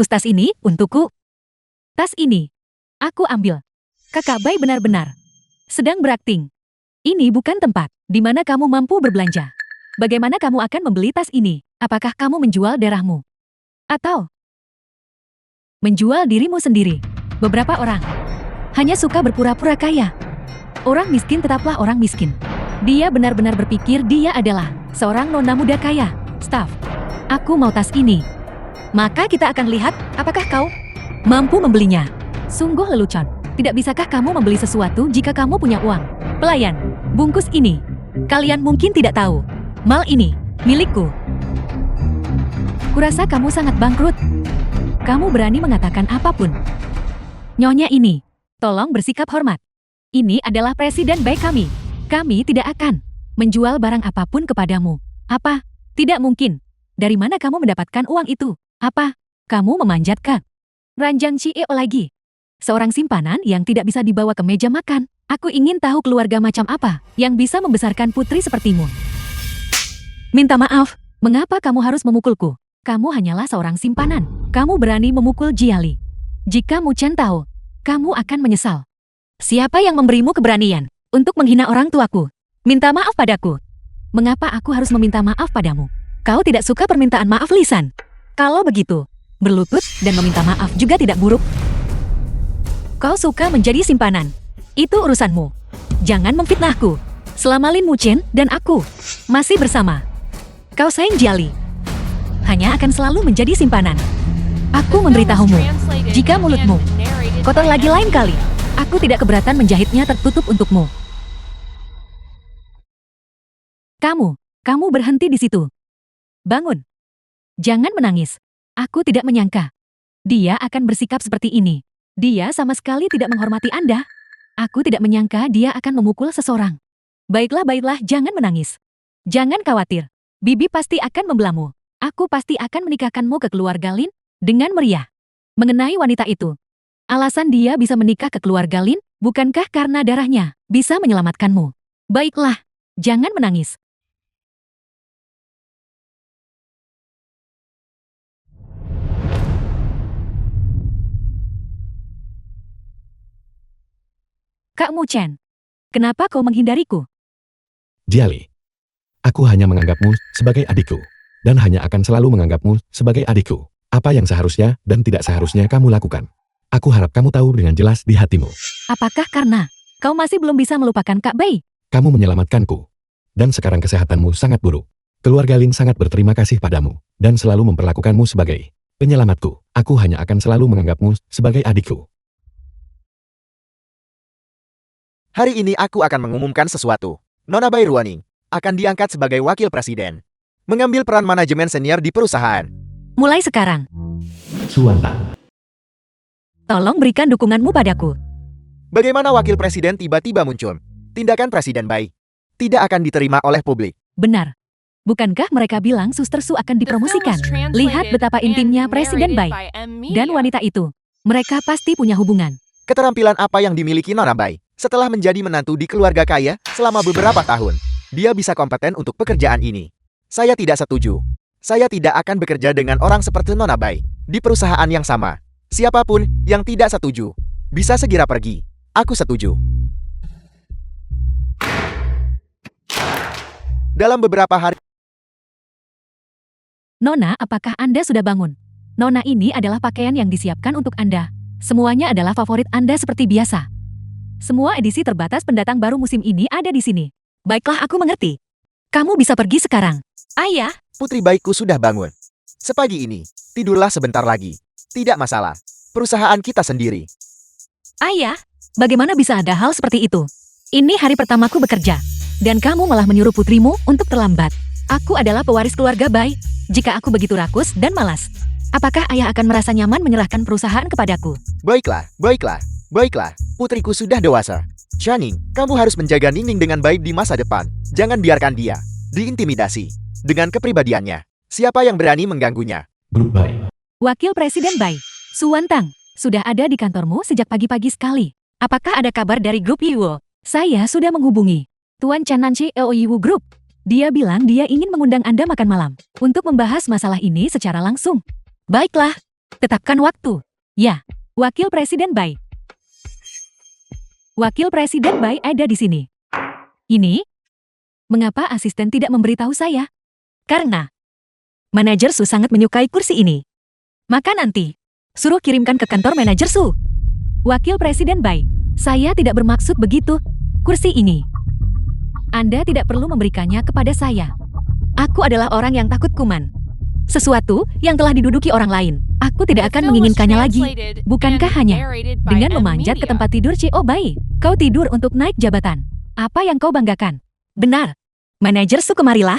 tas ini untukku. Tas ini. Aku ambil. Kakak Bai benar-benar sedang berakting. Ini bukan tempat di mana kamu mampu berbelanja. Bagaimana kamu akan membeli tas ini? Apakah kamu menjual darahmu? Atau menjual dirimu sendiri? Beberapa orang hanya suka berpura-pura kaya. Orang miskin tetaplah orang miskin. Dia benar-benar berpikir dia adalah seorang nona muda kaya. Staff, aku mau tas ini. Maka kita akan lihat apakah kau mampu membelinya. Sungguh lelucon. Tidak bisakah kamu membeli sesuatu jika kamu punya uang? Pelayan, bungkus ini. Kalian mungkin tidak tahu. Mal ini milikku. Kurasa kamu sangat bangkrut. Kamu berani mengatakan apapun. Nyonya ini, tolong bersikap hormat. Ini adalah presiden baik kami. Kami tidak akan menjual barang apapun kepadamu. Apa? Tidak mungkin. Dari mana kamu mendapatkan uang itu? Apa? Kamu memanjatkan ranjang CEO lagi. Seorang simpanan yang tidak bisa dibawa ke meja makan. Aku ingin tahu keluarga macam apa yang bisa membesarkan putri sepertimu. Minta maaf, mengapa kamu harus memukulku? Kamu hanyalah seorang simpanan. Kamu berani memukul Jiali. Jika Mu Chen tahu, kamu akan menyesal. Siapa yang memberimu keberanian untuk menghina orang tuaku? Minta maaf padaku. Mengapa aku harus meminta maaf padamu? Kau tidak suka permintaan maaf lisan. Kalau begitu, berlutut dan meminta maaf juga tidak buruk. Kau suka menjadi simpanan. Itu urusanmu. Jangan memfitnahku. Selama Lin Mu Chen dan aku masih bersama, kau sayang Jiali hanya akan selalu menjadi simpanan. Aku memberitahumu, jika mulutmu kotor lagi lain kali, aku tidak keberatan menjahitnya tertutup untukmu. Kamu berhenti di situ. Bangun. Jangan menangis. Aku tidak menyangka dia akan bersikap seperti ini. Dia sama sekali tidak menghormati Anda. Aku tidak menyangka dia akan memukul seseorang. Baiklah, jangan menangis. Jangan khawatir. Bibi pasti akan membelamu. Aku pasti akan menikahkanmu ke keluarga Lin dengan meriah. Mengenai wanita itu, alasan dia bisa menikah ke keluarga Lin, bukankah karena darahnya bisa menyelamatkanmu? Baiklah, jangan menangis. Kak Mu Chen, kenapa kau menghindariku? Jiali, aku hanya menganggapmu sebagai adikku, dan hanya akan selalu menganggapmu sebagai adikku. Apa yang seharusnya dan tidak seharusnya kamu lakukan. Aku harap kamu tahu dengan jelas di hatimu. Apakah karena kau masih belum bisa melupakan Kak Bai? Kamu menyelamatkanku, dan sekarang kesehatanmu sangat buruk. Keluarga Lin sangat berterima kasih padamu, dan selalu memperlakukanmu sebagai penyelamatku. Aku hanya akan selalu menganggapmu sebagai adikku. Hari ini aku akan mengumumkan sesuatu. Nona Bai Ruaning akan diangkat sebagai wakil presiden. Mengambil peran manajemen senior di perusahaan. Mulai sekarang, Suwanta. tolong berikan dukunganmu padaku. Bagaimana wakil presiden tiba-tiba muncul? Tindakan Presiden Bai tidak akan diterima oleh publik. Benar. Bukankah mereka bilang Suster Su akan dipromosikan? Lihat betapa intimnya Presiden Bai dan wanita itu. Mereka pasti punya hubungan. Keterampilan apa yang dimiliki Nona Bai? Setelah menjadi menantu di keluarga kaya selama beberapa tahun, dia bisa kompeten untuk pekerjaan ini. Saya tidak setuju. Saya tidak akan bekerja dengan orang seperti Nona Bai di perusahaan yang sama. Siapapun yang tidak setuju bisa segera pergi. Aku setuju. Dalam beberapa hari... Nona, apakah Anda sudah bangun? Nona, ini adalah pakaian yang disiapkan untuk Anda. Semuanya adalah favorit Anda seperti biasa. Semua edisi terbatas pendatang baru musim ini ada di sini. Baiklah, aku mengerti. Kamu bisa pergi sekarang. Ayah. Putri baikku sudah bangun. Sepagi ini, tidurlah sebentar lagi. Tidak masalah. Perusahaan kita sendiri. Ayah, bagaimana bisa ada hal seperti itu? Ini hari pertamaku bekerja. Dan kamu malah menyuruh putrimu untuk terlambat. Aku adalah pewaris keluarga Bai. Jika aku begitu rakus dan malas, apakah ayah akan merasa nyaman menyerahkan perusahaan kepadaku? Baiklah. Putriku sudah dewasa. Channing, kamu harus menjaga Ningning dengan baik di masa depan. Jangan biarkan dia diintimidasi dengan kepribadiannya. Siapa yang berani mengganggunya? Goodbye. Wakil Presiden Bai, Suwantang, sudah ada di kantormu sejak pagi-pagi sekali. Apakah ada kabar dari grup Yiwo? Saya sudah menghubungi Tuan Chan Nancy EO Yiwo Group. Dia bilang dia ingin mengundang Anda makan malam untuk membahas masalah ini secara langsung. Baiklah, Tetapkan waktu. Ya, Wakil Presiden Bai. Wakil Presiden Bai ada di sini. Ini? Mengapa asisten tidak memberitahu saya? Karena manajer Su sangat menyukai kursi ini. Maka nanti, suruh kirimkan ke kantor manajer Su. Wakil Presiden Bai, saya tidak bermaksud begitu. Kursi ini, Anda tidak perlu memberikannya kepada saya. Aku adalah orang yang takut kuman. Sesuatu yang telah diduduki orang lain, aku tidak akan menginginkannya lagi. Bukankah hanya dengan memanjat ke tempat tidur Cio Bai, kau tidur untuk naik jabatan? Apa yang kau banggakan? Benar. Manajer Su, kemarilah.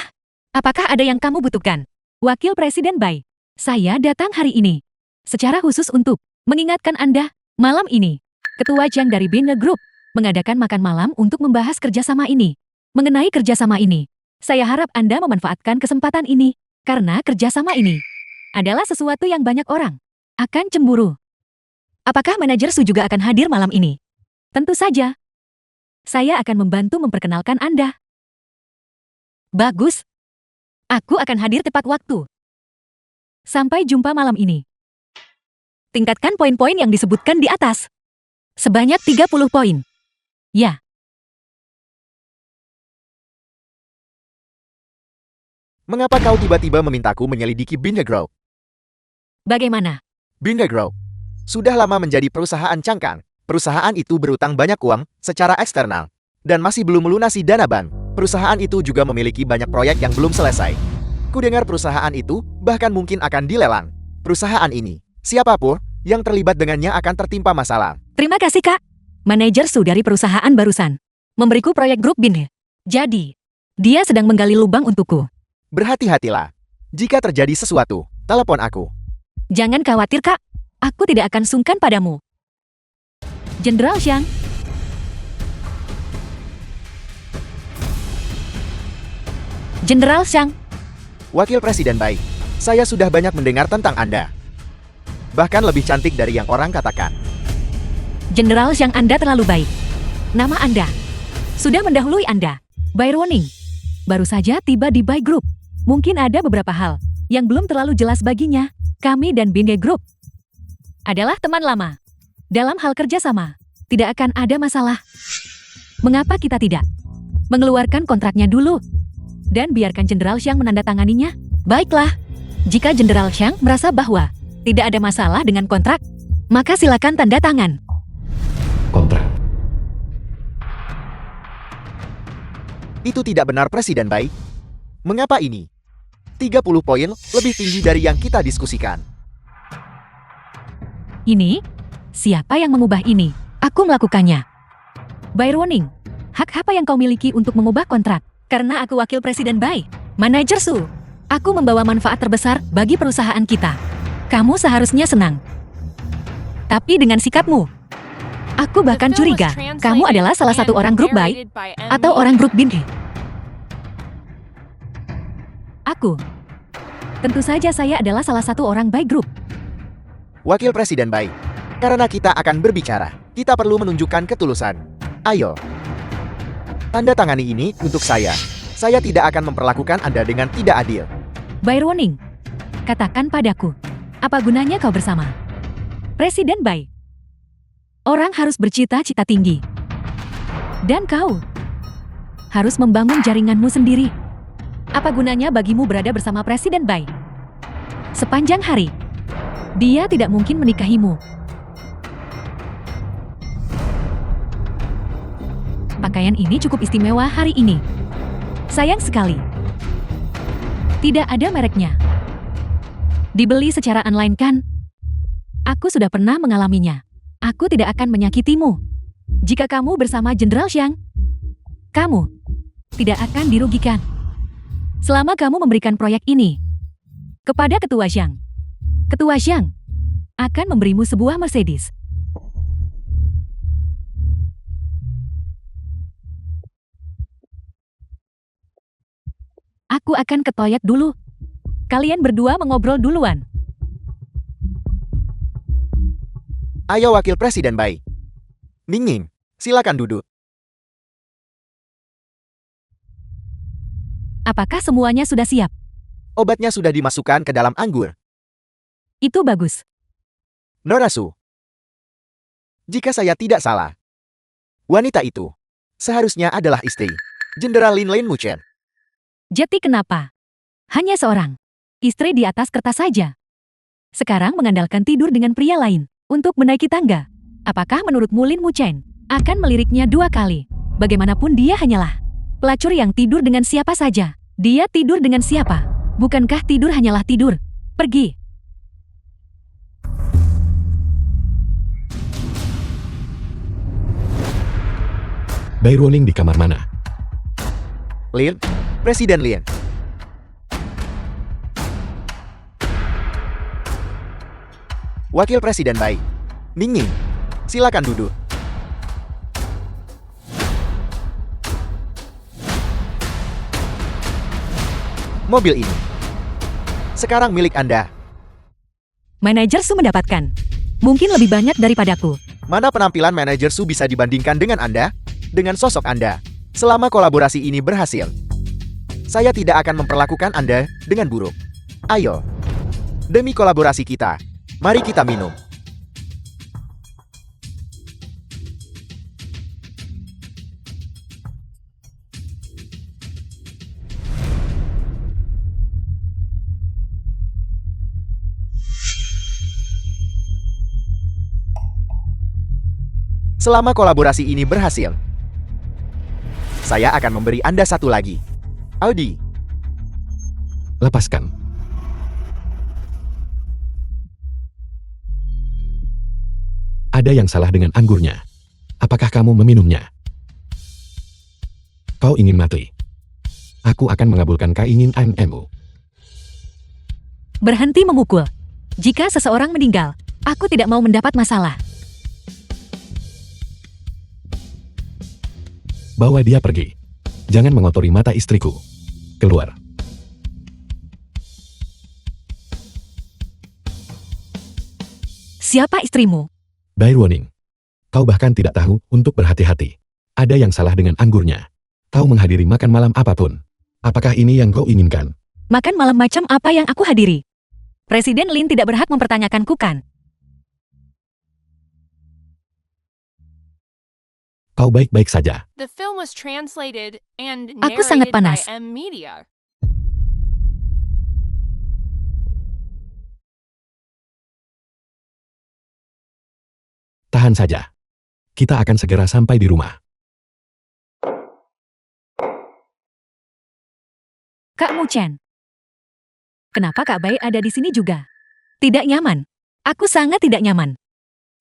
Apakah ada yang kamu butuhkan? Wakil Presiden Bai, saya datang hari ini secara khusus untuk mengingatkan Anda. Malam ini, Ketua Jiang dari Binge Group mengadakan makan malam untuk membahas kerjasama ini. Mengenai kerjasama ini, saya harap Anda memanfaatkan kesempatan ini, karena kerjasama ini adalah sesuatu yang banyak orang akan cemburu. Apakah manajer Su juga akan hadir malam ini? Tentu saja. Saya akan membantu memperkenalkan Anda. Bagus. Aku akan hadir tepat waktu. Sampai jumpa malam ini. Tingkatkan poin-poin yang disebutkan di atas. Sebanyak 30 poin. Ya. Mengapa kau tiba-tiba memintaku menyelidiki Binge Group? Bagaimana? Binge Group sudah lama menjadi perusahaan cangkang. Perusahaan itu berutang banyak uang secara eksternal dan masih belum melunasi dana bank. Perusahaan itu juga memiliki banyak proyek yang belum selesai. Kudengar perusahaan itu bahkan mungkin akan dilelang. Perusahaan ini, siapapun yang terlibat dengannya akan tertimpa masalah. Terima kasih, Kak. Manajer Su dari perusahaan barusan memberiku proyek grup Binge. Jadi, dia sedang menggali lubang untukku. Berhati-hatilah. Jika terjadi sesuatu, telepon aku. Jangan khawatir, Kak. Aku tidak akan sungkan padamu. Jenderal Xiang. Jenderal Xiang. Wakil Presiden Bai, saya sudah banyak mendengar tentang Anda. Bahkan lebih cantik dari yang orang katakan. Jenderal Xiang, Anda terlalu baik. Nama Anda sudah mendahului Anda. Bai Ruoning baru saja tiba di Bai Group. Mungkin ada beberapa hal yang belum terlalu jelas baginya. Kami dan Binge Group adalah teman lama. Dalam hal kerjasama, tidak akan ada masalah. Mengapa kita tidak mengeluarkan kontraknya dulu? Dan biarkan Jenderal Xiang menandatanganinya? Baiklah, jika Jenderal Xiang merasa bahwa tidak ada masalah dengan kontrak, maka silakan tanda tangan. Kontrak. Itu tidak benar, Presiden Bai. Mengapa ini? 30 poin lebih tinggi dari yang kita diskusikan. Ini? Siapa yang mengubah ini? Aku melakukannya. Bai Ruoning, hak apa yang kau miliki untuk mengubah kontrak? Karena aku wakil Presiden Bai, manajer Su. Aku membawa manfaat terbesar bagi perusahaan kita. Kamu seharusnya senang. Tapi dengan sikapmu, aku bahkan curiga kamu adalah salah satu orang grup Bai atau orang grup Binge. Aku. Tentu saja saya adalah salah satu orang Bai Group. Wakil Presiden Bai, karena kita akan berbicara, kita perlu menunjukkan ketulusan. Ayo. Tanda tangani ini untuk saya. Saya tidak akan memperlakukan Anda dengan tidak adil. Bai Ruoning, katakan padaku, apa gunanya kau bersama Presiden Bai? Orang harus bercita-cita tinggi. Dan kau harus membangun jaringanmu sendiri. Apa gunanya bagimu berada bersama Presiden Bai? Sepanjang hari, dia tidak mungkin menikahimu. Pakaian ini cukup istimewa hari ini. Sayang sekali, tidak ada mereknya. Dibeli secara online kan? Aku sudah pernah mengalaminya. Aku tidak akan menyakitimu. Jika kamu bersama Jenderal Xiang, kamu tidak akan dirugikan. Selama kamu memberikan proyek ini kepada Ketua Xiang, Ketua Xiang akan memberimu sebuah Mercedes. Aku akan ke toilet dulu. Kalian berdua mengobrol duluan. Ayo Wakil Presiden Bai. Ning, silakan duduk. Apakah semuanya sudah siap? Obatnya sudah dimasukkan ke dalam anggur. Itu bagus. Norasu. Jika saya tidak salah, wanita itu seharusnya adalah istri Jenderal Lin Muchen. Jadi kenapa? Hanya seorang. Istri di atas kertas saja. Sekarang mengandalkan tidur dengan pria lain untuk menaiki tangga. Apakah menurutmu Lin Muchen akan meliriknya 2 kali? Bagaimanapun dia hanyalah pelacur yang tidur dengan siapa saja. Dia tidur dengan siapa? Bukankah tidur hanyalah tidur? Pergi. Bai Ruoning di kamar mana? Lin, Presiden Lin. Wakil Presiden Bai. Ningning, silakan duduk. Mobil ini sekarang milik Anda. Manajer Su mendapatkan. Mungkin lebih banyak daripadaku. Mana penampilan manajer Su bisa dibandingkan dengan Anda? Dengan sosok Anda. Selama kolaborasi ini berhasil, saya tidak akan memperlakukan Anda dengan buruk. Ayo, demi kolaborasi kita, mari kita minum. Selama kolaborasi ini berhasil, saya akan memberi Anda satu lagi. Audi. Lepaskan. Ada yang salah dengan anggurnya. Apakah kamu meminumnya? Kau ingin mati? Aku akan mengabulkan keinginanmu. Berhenti memukul. Jika seseorang meninggal, aku tidak mau mendapat masalah. Bawa dia pergi. Jangan mengotori mata istriku. Keluar. Siapa istrimu? Bai Ruoning. Kau bahkan tidak tahu untuk berhati-hati. Ada yang salah dengan anggurnya. Kau menghadiri makan malam apapun. Apakah ini yang kau inginkan? Makan malam macam apa yang aku hadiri? Presiden Lin tidak berhak mempertanyakanku kan? Kau baik-baik saja. The film was translated and Aku sangat narrated by panas. M Media. Tahan saja. Kita akan segera sampai di rumah. Kak Muchen. Kenapa Kak Bai ada di sini juga? Tidak nyaman. Aku sangat tidak nyaman.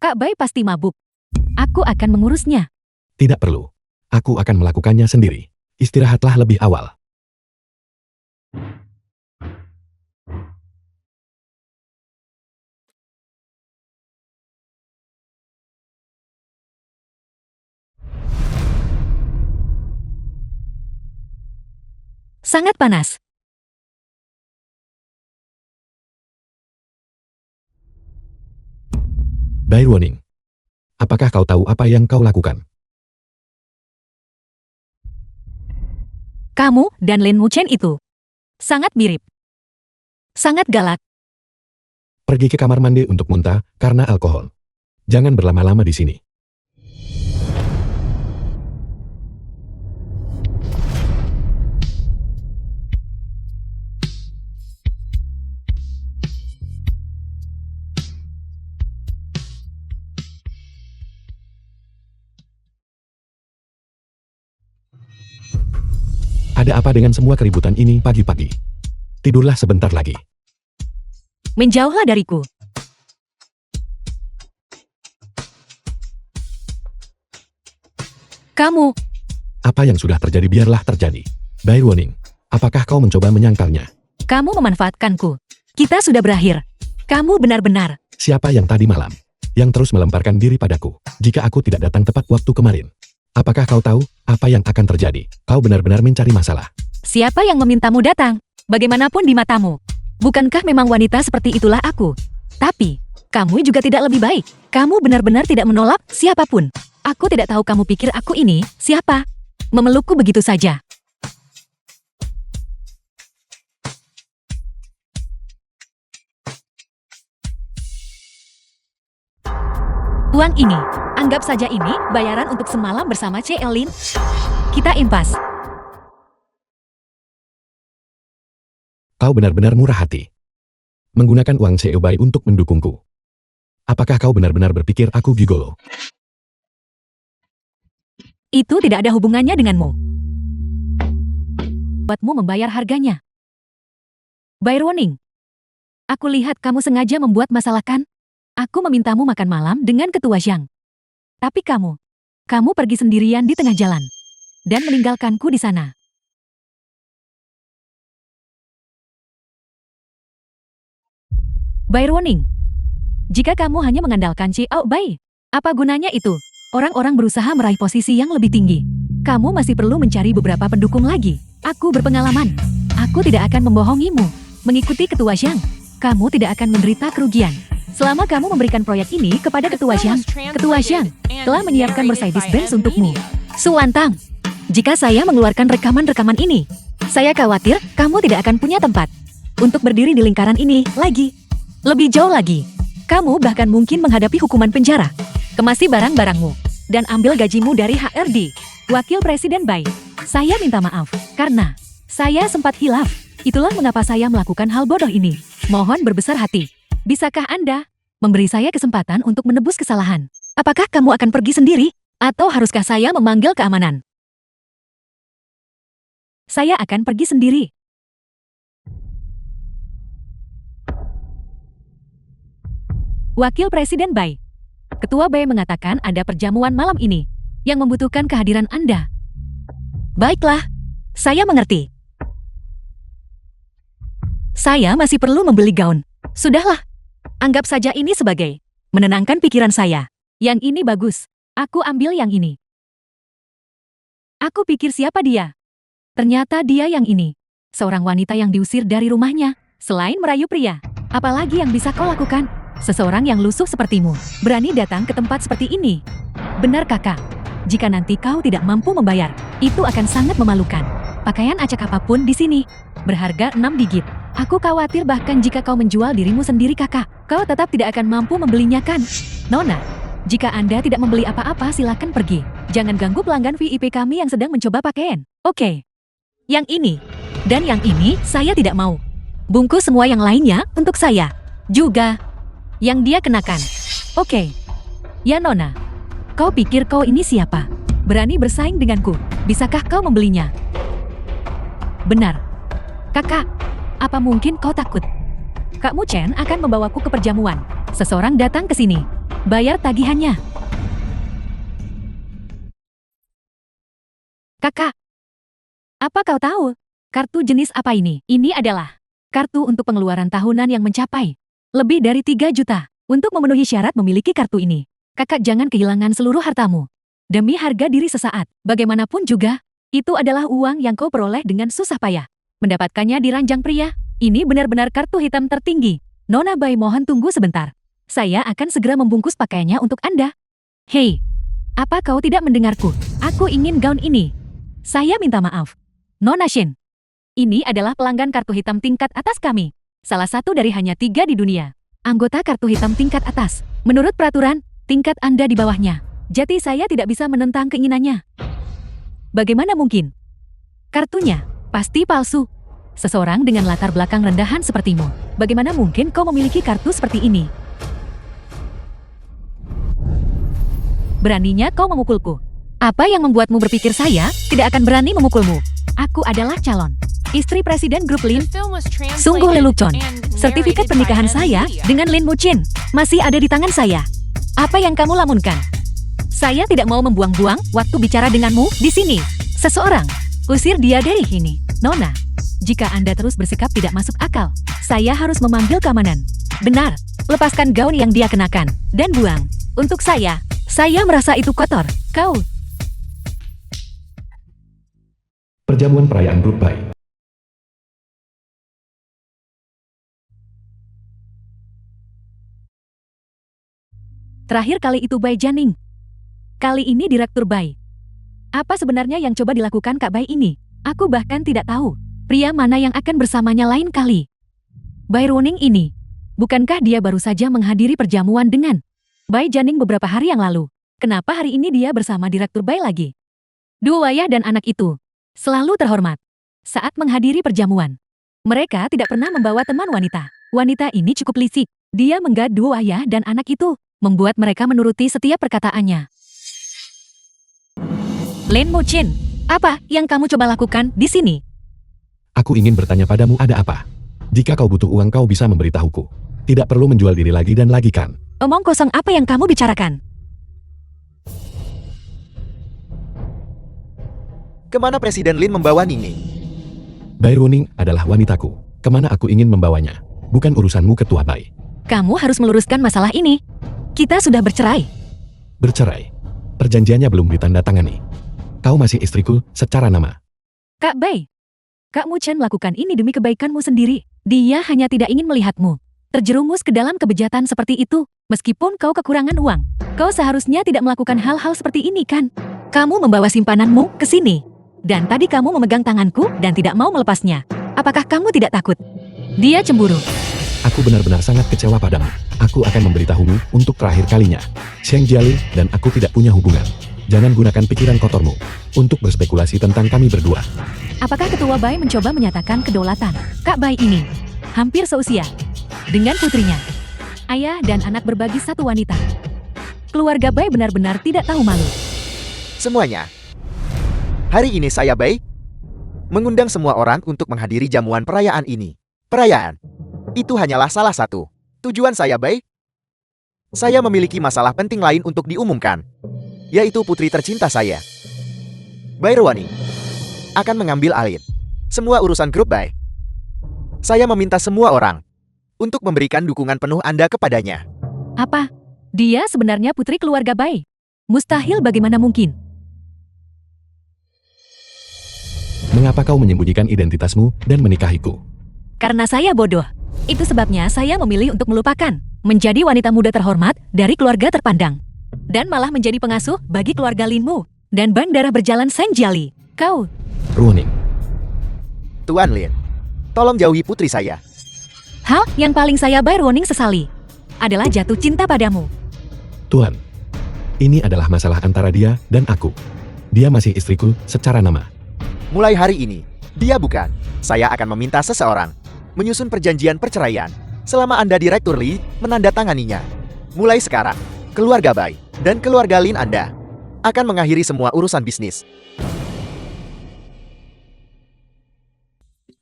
Kak Bai pasti mabuk. Aku akan mengurusnya. Tidak perlu. Aku akan melakukannya sendiri. Istirahatlah lebih awal. Sangat panas. Bai Ruoning. Apakah kau tahu apa yang kau lakukan? Kamu dan Lin Muchen itu sangat mirip. Sangat galak. Pergi ke kamar mandi untuk muntah karena alkohol. Jangan berlama-lama di sini. Ada apa dengan semua keributan ini pagi-pagi? Tidurlah sebentar lagi. Menjauhlah dariku. Kamu, Apa yang sudah terjadi biarlah terjadi. Bai Ruoning, apakah kau mencoba menyangkalnya? kamu memanfaatkanku. Kita sudah berakhir. Kamu benar-benar. Siapa yang tadi malam? Yang terus melemparkan diri padaku, jika aku tidak datang tepat waktu kemarin. Apakah kau tahu apa yang akan terjadi? Kau benar-benar mencari masalah. Siapa yang memintamu datang? Bagaimanapun di matamu. Bukankah memang wanita seperti itulah aku? Tapi, kamu juga tidak lebih baik. Kamu benar-benar tidak menolak siapapun. Aku tidak tahu kamu pikir aku ini siapa? Memelukku begitu saja. Uang ini, anggap saja ini bayaran untuk semalam bersama Ceolin. Kita impas. Kau benar-benar murah hati. Menggunakan uang Seobai untuk mendukungku. Apakah kau benar-benar berpikir aku gigolo? Itu tidak ada hubungannya denganmu. Buatmu membayar harganya. Byroning, aku lihat kamu sengaja membuat masalah kan? Aku memintamu makan malam dengan Ketua Zhang. Tapi kamu pergi sendirian di tengah jalan. Dan meninggalkanku di sana. Byroning, jika kamu hanya mengandalkan Xiao Bai, apa gunanya itu? Orang-orang berusaha meraih posisi yang lebih tinggi. Kamu masih perlu mencari beberapa pendukung lagi. Aku berpengalaman. Aku tidak akan membohongimu. Mengikuti Ketua Zhang, kamu tidak akan menderita kerugian. Selama kamu memberikan proyek ini kepada Ketua Zhang, Ketua Zhang telah menyiapkan Mercedes-Benz untukmu. Suwantang, jika saya mengeluarkan rekaman-rekaman ini, saya khawatir kamu tidak akan punya tempat untuk berdiri di lingkaran ini lagi. Lebih jauh lagi, kamu bahkan mungkin menghadapi hukuman penjara. Kemasi barang-barangmu dan ambil gajimu dari HRD. Wakil Presiden Bai, saya minta maaf karena saya sempat hilaf. Itulah mengapa saya melakukan hal bodoh ini. Mohon berbesar hati. Bisakah Anda memberi saya kesempatan untuk menebus kesalahan? Apakah kamu akan pergi sendiri atau haruskah saya memanggil keamanan? Saya akan pergi sendiri. Wakil Presiden Bai, Ketua Bai mengatakan ada perjamuan malam ini yang membutuhkan kehadiran Anda. Baiklah, saya mengerti. Saya masih perlu membeli gaun. Sudahlah, anggap saja ini sebagai menenangkan pikiran saya. Yang ini bagus, aku ambil yang ini. Aku pikir siapa dia? Ternyata dia yang ini. Seorang wanita yang diusir dari rumahnya. Selain merayu pria, apalagi yang bisa kau lakukan? Seseorang yang lusuh sepertimu, berani datang ke tempat seperti ini. Benar kakak, jika nanti kau tidak mampu membayar, itu akan sangat memalukan. Pakaian acak apapun di sini, berharga 6 digit. Aku khawatir bahkan jika kau menjual dirimu sendiri kakak, kau tetap tidak akan mampu membelinya kan? Nona, jika Anda tidak membeli apa-apa silakan pergi. Jangan ganggu pelanggan VIP kami yang sedang mencoba pakaian. Oke. Yang ini, dan yang ini saya tidak mau. Bungkus semua yang lainnya untuk saya. Juga yang dia kenakan. Oke. Ya Nona, kau pikir kau ini siapa? Berani bersaing denganku. Bisakah kau membelinya? Benar. Kakak, apa mungkin kau takut? Kak Mu Chen akan membawaku ke perjamuan. Seseorang datang ke sini. Bayar tagihannya. Kakak, apa kau tahu? Kartu jenis apa ini? Ini adalah kartu untuk pengeluaran tahunan yang mencapai lebih dari 3 juta. Untuk memenuhi syarat memiliki kartu ini, kakak jangan kehilangan seluruh hartamu. Demi harga diri sesaat, bagaimanapun juga, itu adalah uang yang kau peroleh dengan susah payah. Mendapatkannya di ranjang pria, ini benar-benar kartu hitam tertinggi. Nona Bai mohon tunggu sebentar. Saya akan segera membungkus pakaiannya untuk Anda. Hei, apa kau tidak mendengarku? Aku ingin gaun ini. Saya minta maaf. Nona Shin, ini adalah pelanggan kartu hitam tingkat atas kami. Salah satu dari hanya 3 di dunia. Anggota kartu hitam tingkat atas. Menurut peraturan, tingkat Anda di bawahnya. Jadi saya tidak bisa menentang keinginannya. Bagaimana mungkin? Kartunya pasti palsu. Seseorang dengan latar belakang rendahan sepertimu. Bagaimana mungkin kau memiliki kartu seperti ini? Beraninya kau memukulku. Apa yang membuatmu berpikir saya tidak akan berani memukulmu? Aku adalah calon istri Presiden Grup Lin. Sungguh lelucon. Sertifikat pernikahan saya dengan Lin Muchin masih ada di tangan saya. Apa yang kamu lamunkan? Saya tidak mau membuang-buang waktu bicara denganmu di sini. Seseorang, usir dia dari sini. Nona, jika Anda terus bersikap tidak masuk akal, saya harus memanggil keamanan. Benar, lepaskan gaun yang dia kenakan dan buang. Untuk saya merasa itu kotor. Kau. Perjamuan perayaan Grup Bai. Terakhir kali itu Bai Janing. Kali ini Direktur Bai. Apa sebenarnya yang coba dilakukan Kak Bai ini? Aku bahkan tidak tahu. Pria mana yang akan bersamanya lain kali? Bai Runing ini. Bukankah dia baru saja menghadiri perjamuan dengan Bai Janing beberapa hari yang lalu. Kenapa hari ini dia bersama Direktur Bai lagi? Dua ayah dan anak itu selalu terhormat saat menghadiri perjamuan. Mereka tidak pernah membawa teman wanita. Wanita ini cukup licik. Dia menggadu ayah dan anak itu, membuat mereka menuruti setiap perkataannya. Lin Muchin, apa yang kamu coba lakukan di sini? Aku ingin bertanya padamu ada apa? Jika kau butuh uang kau bisa memberitahuku. Tidak perlu menjual diri lagi dan lagi kan? Omong kosong apa yang kamu bicarakan? Kemana Presiden Lin membawa Ningning? Bai Ruoning adalah wanitaku. Kemana aku ingin membawanya? Bukan urusanmu Ketua Bai. Kamu harus meluruskan masalah ini. Kita sudah bercerai. Bercerai. Perjanjiannya belum ditandatangani. Kau masih istriku secara nama. Kak Bai, Kak Mu Chen melakukan ini demi kebaikanmu sendiri. Dia hanya tidak ingin melihatmu terjerumus ke dalam kebejatan seperti itu. Meskipun kau kekurangan uang, kau seharusnya tidak melakukan hal-hal seperti ini kan? Kamu membawa simpananmu ke sini. Dan tadi kamu memegang tanganku dan tidak mau melepasnya. Apakah kamu tidak takut? Dia cemburu. Aku benar-benar sangat kecewa padamu. Aku akan memberitahumu untuk terakhir kalinya. Sheng Jiali dan aku tidak punya hubungan. Jangan gunakan pikiran kotormu untuk berspekulasi tentang kami berdua. Apakah Ketua Bai mencoba menyatakan kedaulatan Kak Bai ini hampir seusia dengan putrinya? Ayah dan anak berbagi satu wanita. Keluarga Bai benar-benar tidak tahu malu. Semuanya. Hari ini saya Bai mengundang semua orang untuk menghadiri jamuan perayaan ini. Perayaan itu hanyalah salah satu tujuan saya Bai. Saya memiliki masalah penting lain untuk diumumkan, yaitu putri tercinta saya. Bai Ruoning akan mengambil alih semua urusan grup Bai. Saya meminta semua orang untuk memberikan dukungan penuh Anda kepadanya. Apa? Dia sebenarnya putri keluarga Bai? Mustahil, bagaimana mungkin? Mengapa kau menyembunyikan identitasmu dan menikahiku? Karena saya bodoh. Itu sebabnya saya memilih untuk melupakan menjadi wanita muda terhormat dari keluarga terpandang. Dan malah menjadi pengasuh bagi keluarga Linmu dan bandara berjalan Sheng Jiali. Kau, Ruoning, Tuan Lin, tolong jauhi putri saya. hal yang paling saya Bai Ruoning sesali adalah jatuh cinta padamu. Tuan, ini adalah masalah antara dia dan aku. Dia masih istriku secara nama. Mulai hari ini, dia bukan. Saya akan meminta seseorang menyusun perjanjian perceraian selama Anda Direktur Li menandatanganinya. Mulai sekarang, keluarga Bai dan keluarga Lin Anda akan mengakhiri semua urusan bisnis.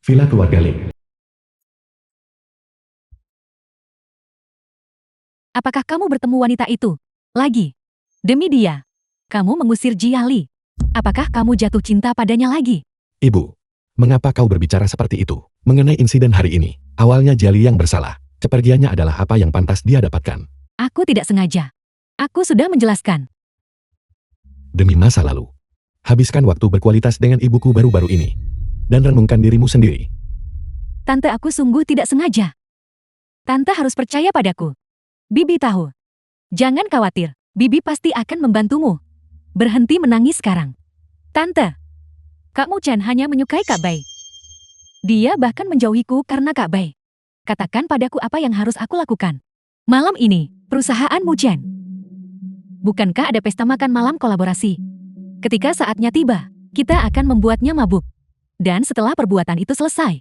Villa keluarga Lin. Apakah kamu bertemu wanita itu lagi? Demi dia, kamu mengusir Jiali. Apakah kamu jatuh cinta padanya lagi? Ibu, mengapa kau berbicara seperti itu? Mengenai insiden hari ini, awalnya Jiali yang bersalah. Kepergiannya adalah apa yang pantas dia dapatkan. Aku tidak sengaja. Aku sudah menjelaskan. Demi masa lalu. Habiskan waktu berkualitas dengan ibuku baru-baru ini. Dan renungkan dirimu sendiri. Tante, aku sungguh tidak sengaja. Tante harus percaya padaku. Bibi tahu. Jangan khawatir, Bibi pasti akan membantumu. Berhenti menangis sekarang. Tante, Kak Mu Chen hanya menyukai Kak Bai. Dia bahkan menjauhiku karena Kak Bai. Katakan padaku apa yang harus aku lakukan. Malam ini, perusahaan Mu Chen. Bukankah ada pesta makan malam kolaborasi? Ketika saatnya tiba, kita akan membuatnya mabuk. Dan setelah perbuatan itu selesai,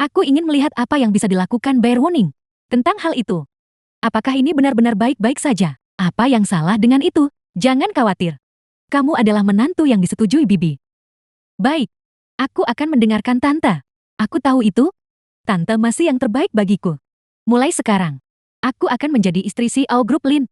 aku ingin melihat apa yang bisa dilakukan Bai Ruoning tentang hal itu. Apakah ini benar-benar baik-baik saja? Apa yang salah dengan itu? Jangan khawatir. Kamu adalah menantu yang disetujui Bibi. Baik, aku akan mendengarkan Tante. Aku tahu itu. Tante masih yang terbaik bagiku. Mulai sekarang, aku akan menjadi istri CEO Grup Lin.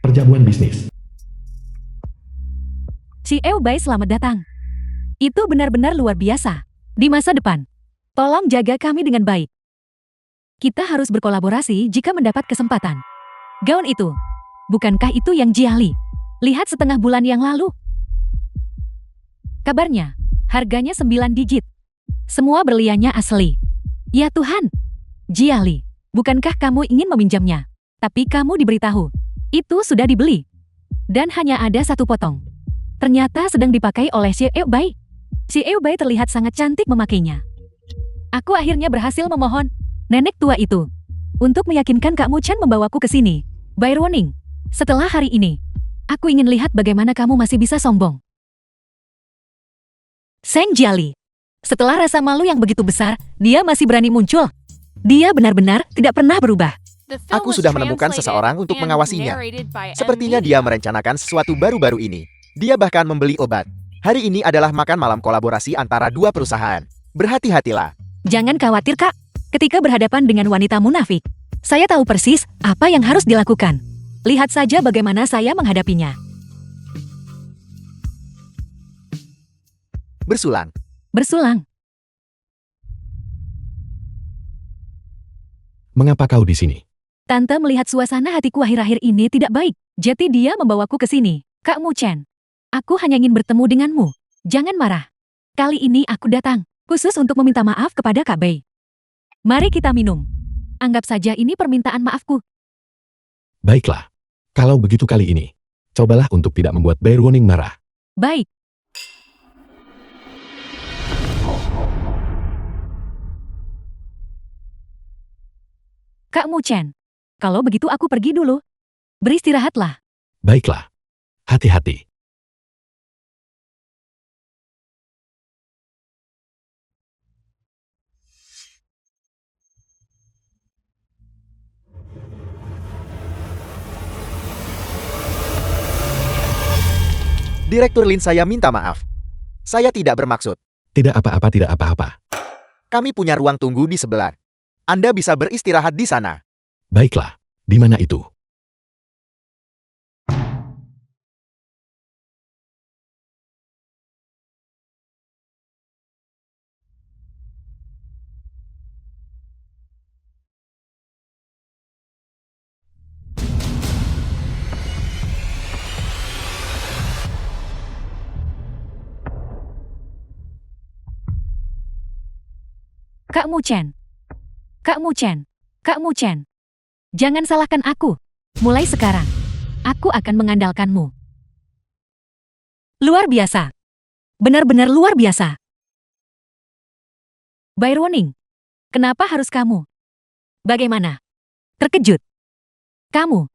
Perjamuan bisnis. CEO Bai, selamat datang. Itu benar-benar luar biasa. Di masa depan, tolong jaga kami dengan baik. Kita harus berkolaborasi jika mendapat kesempatan. Gaun itu, bukankah itu yang Jiali lihat setengah bulan yang lalu? Kabarnya, harganya 9 digit. Semua berliannya asli. Ya Tuhan, Jiali, bukankah kamu ingin meminjamnya? Tapi kamu diberitahu, itu sudah dibeli. Dan hanya ada satu potong. Ternyata sedang dipakai oleh Xie Bai. Xie Bai terlihat sangat cantik memakainya. Aku akhirnya berhasil memohon nenek tua itu untuk meyakinkan Kak Mu Chen membawaku ke sini. By warning, setelah hari ini, aku ingin lihat bagaimana kamu masih bisa sombong. Seng Jiali. Setelah rasa malu yang begitu besar, dia masih berani muncul. Dia benar-benar tidak pernah berubah. The film Aku was sudah menemukan translated seseorang untuk and mengawasinya. narrated by Sepertinya NVIDIA. dia merencanakan sesuatu baru-baru ini. Dia bahkan membeli obat. Hari ini adalah makan malam kolaborasi antara dua perusahaan. Berhati-hatilah. Jangan khawatir, Kak. Ketika berhadapan dengan wanita munafik, saya tahu persis apa yang harus dilakukan. Lihat saja bagaimana saya menghadapinya. Bersulang. Bersulang. Mengapa kau di sini? Tante melihat suasana hatiku akhir-akhir ini tidak baik. Jadi dia membawaku ke sini. Kak Mu Chen, aku hanya ingin bertemu denganmu. Jangan marah. Kali ini aku datang khusus untuk meminta maaf kepada Kak Bei. Mari kita minum. Anggap saja ini permintaan maafku. Baiklah. Kalau begitu kali ini, cobalah untuk tidak membuat Bai Ruoning marah. Baik. Kak Mu Chen, kalau begitu aku pergi dulu. Beristirahatlah. Baiklah. Hati-hati. Direktur Lin, saya minta maaf. Saya tidak bermaksud. Tidak apa-apa, tidak apa-apa. Kami punya ruang tunggu di sebelah. Anda bisa beristirahat di sana. Baiklah. Di mana itu? Kak Mu Chen. Kak Mu Chen. Kak Mu Chen. Jangan salahkan aku. Mulai sekarang, aku akan mengandalkanmu. Luar biasa. Benar-benar luar biasa. By warning. Kenapa harus kamu? Bagaimana? Terkejut. Kamu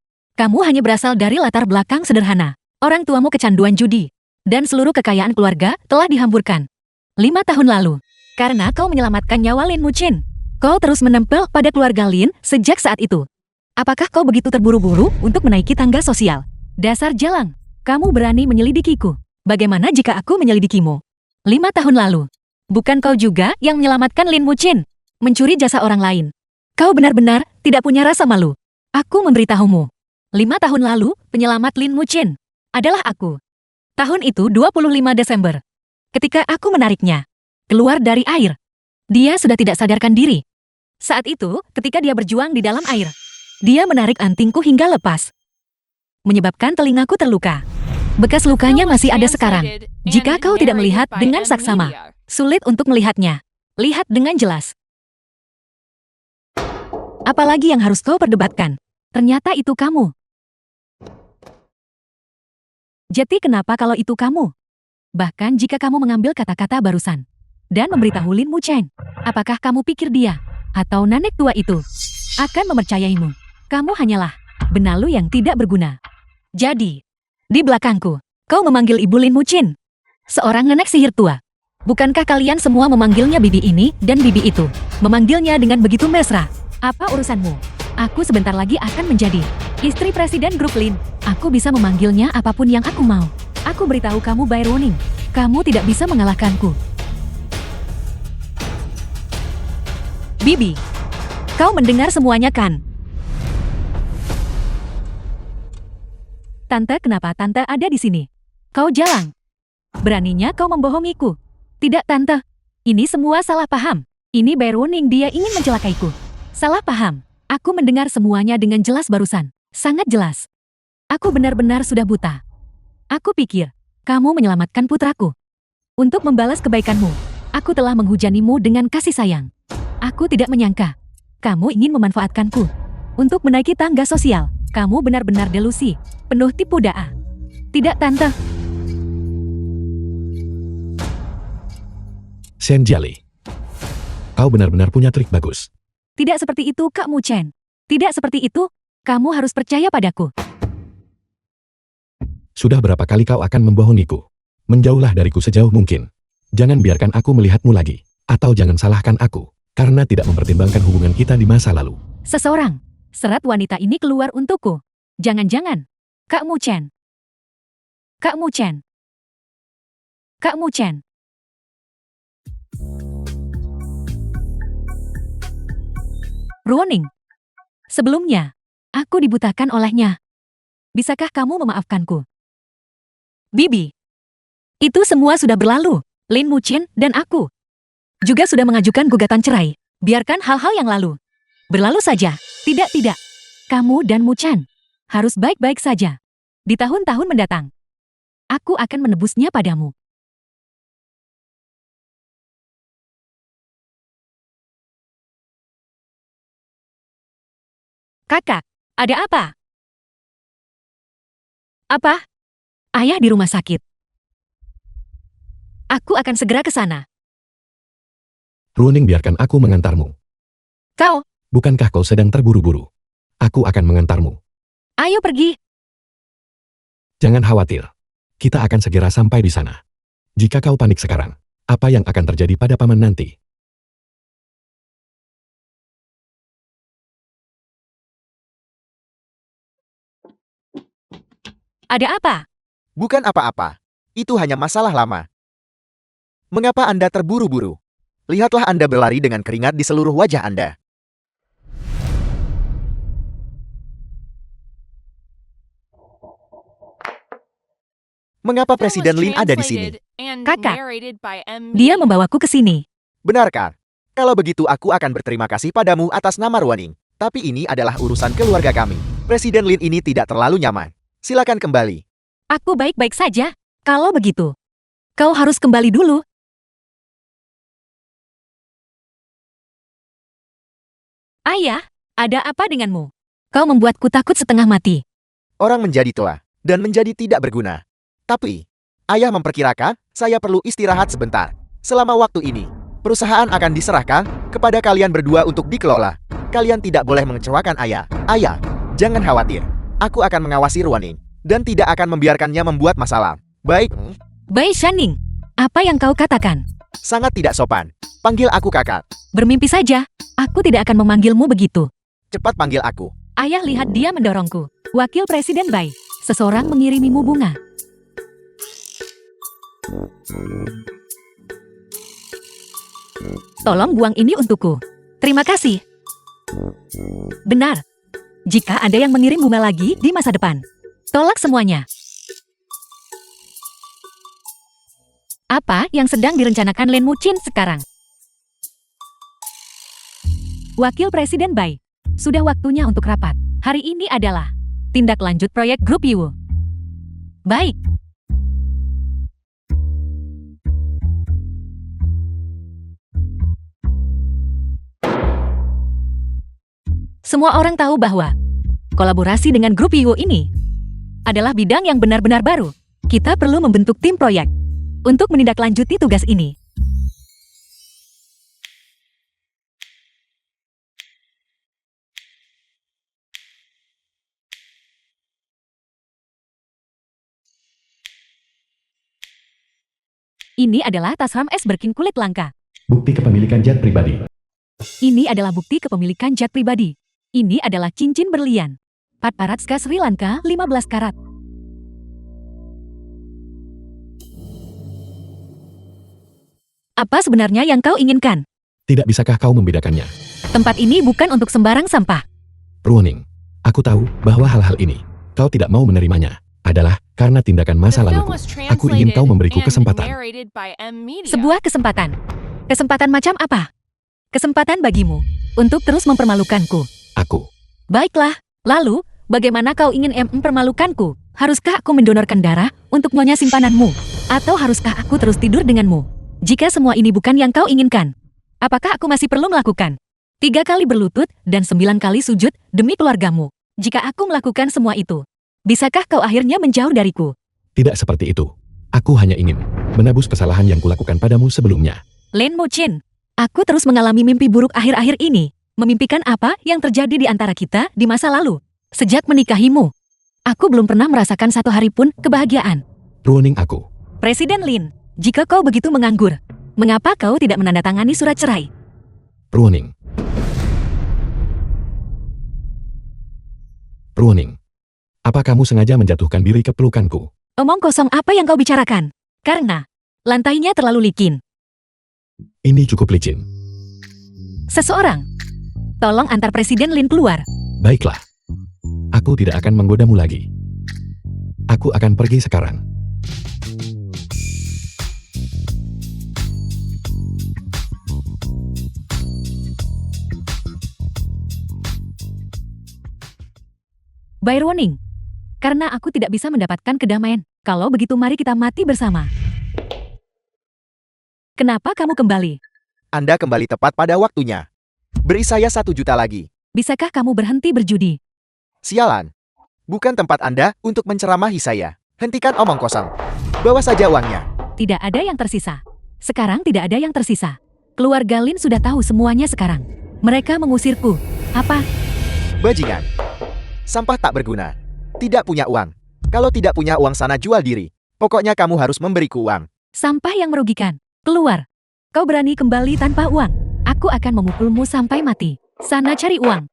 hanya berasal dari latar belakang sederhana. Orang tuamu kecanduan judi. Dan seluruh kekayaan keluarga telah dihamburkan. 5 tahun lalu. Karena kau menyelamatkan nyawa Lin Muchin. Kau terus menempel pada keluarga Lin sejak saat itu. Apakah kau begitu terburu-buru untuk menaiki tangga sosial? Dasar jalang. Kamu berani menyelidikiku. Bagaimana jika aku menyelidikimu? 5 tahun lalu. Bukan kau juga yang menyelamatkan Lin Muchin? Mencuri jasa orang lain. Kau benar-benar tidak punya rasa malu. Aku memberitahumu. 5 tahun lalu, penyelamat Lin Muchin adalah aku. Tahun itu 25 Desember. Ketika aku menariknya keluar dari air, dia sudah tidak sadarkan diri. Saat itu, ketika dia berjuang di dalam air, dia menarik antingku hingga lepas, menyebabkan telingaku terluka. Bekas lukanya masih ada sekarang. Jika kau tidak melihat dengan saksama, sulit untuk melihatnya. Lihat dengan jelas. Apalagi yang harus kau perdebatkan? Ternyata itu kamu. Jadi kenapa kalau itu kamu? Bahkan jika kamu mengambil kata-kata barusan dan memberitahu Lin Muchin, apakah kamu pikir dia atau nenek tua itu akan mempercayaimu? Kamu hanyalah benalu yang tidak berguna. Jadi, di belakangku, kau memanggil Ibu Lin Muchin, seorang nenek sihir tua. Bukankah kalian semua memanggilnya bibi ini dan bibi itu? Memanggilnya dengan begitu mesra. Apa urusanmu? Aku sebentar lagi akan menjadi istri Presiden Grup Lin. Aku bisa memanggilnya apapun yang aku mau. Aku beritahu kamu by warning, kamu tidak bisa mengalahkanku. Bibi, kau mendengar semuanya kan? Tante, kenapa Tante ada di sini? Kau jalang. Beraninya kau membohongiku. Tidak Tante, ini semua salah paham. Ini by warning, dia ingin mencelakaiku. Salah paham. Aku mendengar semuanya dengan jelas barusan. Sangat jelas. Aku benar-benar sudah buta. Aku pikir, kamu menyelamatkan putraku. Untuk membalas kebaikanmu, aku telah menghujanimu dengan kasih sayang. Aku tidak menyangka, kamu ingin memanfaatkanku untuk menaiki tangga sosial. Kamu benar-benar delusi, penuh tipu daya. Tidak Tante. Shen Jiali. Kau benar-benar punya trik bagus. Tidak seperti itu, Kak Mu Chen. Tidak seperti itu. Kamu harus percaya padaku. Sudah berapa kali kau akan membohongiku? Menjauhlah dariku sejauh mungkin. Jangan biarkan aku melihatmu lagi. Atau jangan salahkan aku, karena tidak mempertimbangkan hubungan kita di masa lalu. Seseorang. Serat wanita ini keluar untukku. Jangan-jangan. Kak Mu Chen. Kak Mu Chen. Kak Mu Chen. Ruoning. Sebelumnya, aku dibutakan olehnya. Bisakah kamu memaafkanku? Bibi. Itu semua sudah berlalu. Lin Muchin dan aku juga sudah mengajukan gugatan cerai. Biarkan hal-hal yang lalu berlalu saja. Tidak. Kamu dan Mu Chen harus baik-baik saja. Di tahun-tahun mendatang, aku akan menebusnya padamu. Kakak, ada apa? Apa? Ayah di rumah sakit. Aku akan segera ke sana. Ruoning, biarkan aku mengantarmu. Kau, Bukankah kau sedang terburu-buru? Aku akan mengantarmu. ayo pergi. Jangan khawatir. Kita akan segera sampai di sana. Jika kau panik sekarang, apa yang akan terjadi pada paman nanti? Ada apa? Bukan apa-apa. Itu hanya masalah lama. Mengapa Anda terburu-buru? Lihatlah Anda berlari dengan keringat di seluruh wajah Anda. Mengapa Film was Presiden Lin ada di sini? translated and Kakak. narrated by M. Dia Media. membawaku ke sini. Benarkah? Kalau begitu aku akan berterima kasih padamu atas nama Ruoning. Tapi ini adalah urusan keluarga kami. Presiden Lin ini tidak terlalu nyaman. Silakan kembali. Aku baik-baik saja. Kalau begitu, kau harus kembali dulu. Ayah, ada apa denganmu? Kau membuatku takut setengah mati. Orang menjadi tua dan menjadi tidak berguna. Tapi, ayah memperkirakan saya perlu istirahat sebentar. Selama waktu ini, perusahaan akan diserahkan kepada kalian berdua untuk dikelola. Kalian tidak boleh mengecewakan ayah. Ayah, jangan khawatir. Aku akan mengawasi Ruoning dan tidak akan membiarkannya membuat masalah. Baik, Bai Shaning, apa yang kau katakan? sangat tidak sopan. Panggil aku kakak. Bermimpi saja. Aku tidak akan memanggilmu begitu. Cepat panggil aku. Ayah lihat dia mendorongku. Wakil Presiden Bai. Seseorang mengirimimu bunga. Tolong buang ini untukku. Terima kasih. Benar. Jika ada yang mengirim bunga lagi di masa depan, tolak semuanya. Apa yang sedang direncanakan Lin Muchin sekarang? Wakil Presiden Bai, sudah waktunya untuk rapat. Hari ini adalah tindak lanjut proyek Grup Yiwu. Baik. Semua orang tahu bahwa kolaborasi dengan Grup Yiwu ini adalah bidang yang benar-benar baru. Kita perlu membentuk tim proyek untuk menindaklanjuti tugas ini. Ini adalah tas RAM es berkin kulit langka. Bukti kepemilikan jet pribadi. Ini adalah bukti kepemilikan jet pribadi. Ini adalah cincin berlian. Patparatska Sri Lanka 15 karat. Apa sebenarnya yang kau inginkan? Tidak bisakah kau membedakannya? Tempat ini bukan untuk sembarang sampah. Ruoning, aku tahu bahwa hal-hal ini, kau tidak mau menerimanya, adalah karena tindakan masa The film laluku. was Aku ingin kau translated memberiku and kesempatan. narrated by M. Media. Sebuah kesempatan. Kesempatan macam apa? Kesempatan bagimu untuk terus mempermalukanku. Aku. Baiklah, lalu, bagaimana kau ingin mempermalukanku? Haruskah aku mendonorkan darah untuk nyonya simpananmu? Atau haruskah aku terus tidur denganmu? Jika semua ini bukan yang kau inginkan, apakah aku masih perlu melakukan 3 kali berlutut dan 9 kali sujud demi keluargamu? Jika aku melakukan semua itu, bisakah kau akhirnya menjauh dariku? Tidak seperti itu. Aku hanya ingin menebus kesalahan yang kulakukan padamu sebelumnya. Lin Muchin, aku terus mengalami mimpi buruk akhir-akhir ini. Memimpikan apa yang terjadi di antara kita di masa lalu. Sejak menikahimu, aku belum pernah merasakan satu hari pun kebahagiaan. Ruoning aku. Presiden Lin, jika kau begitu menganggur, mengapa kau tidak menandatangani surat cerai? Ruoning. Ruoning. Apa kamu sengaja menjatuhkan diri ke pelukanku? Omong kosong apa yang kau bicarakan? Karena lantainya terlalu licin. Ini cukup licin. Seseorang, tolong antar Presiden Lin keluar. Baiklah. Aku tidak akan menggodamu lagi. Aku akan pergi sekarang. By warning, karena aku tidak bisa mendapatkan kedamaian. Kalau begitu mari kita mati bersama. Kenapa kamu kembali? Anda kembali tepat pada waktunya. Beri saya 1 juta lagi. Bisakah kamu berhenti berjudi? Sialan. Bukan tempat Anda untuk menceramahi saya. Hentikan omong kosong. Bawa saja uangnya. Tidak ada yang tersisa. Sekarang tidak ada yang tersisa. Keluarga Lin sudah tahu semuanya sekarang. Mereka mengusirku. Apa? Bajingan. Sampah tak berguna. Tidak punya uang. Kalau tidak punya uang sana jual diri. Pokoknya kamu harus memberiku uang. Sampah yang merugikan. Keluar. Kau berani kembali tanpa uang. Aku akan memukulmu sampai mati. Sana cari uang.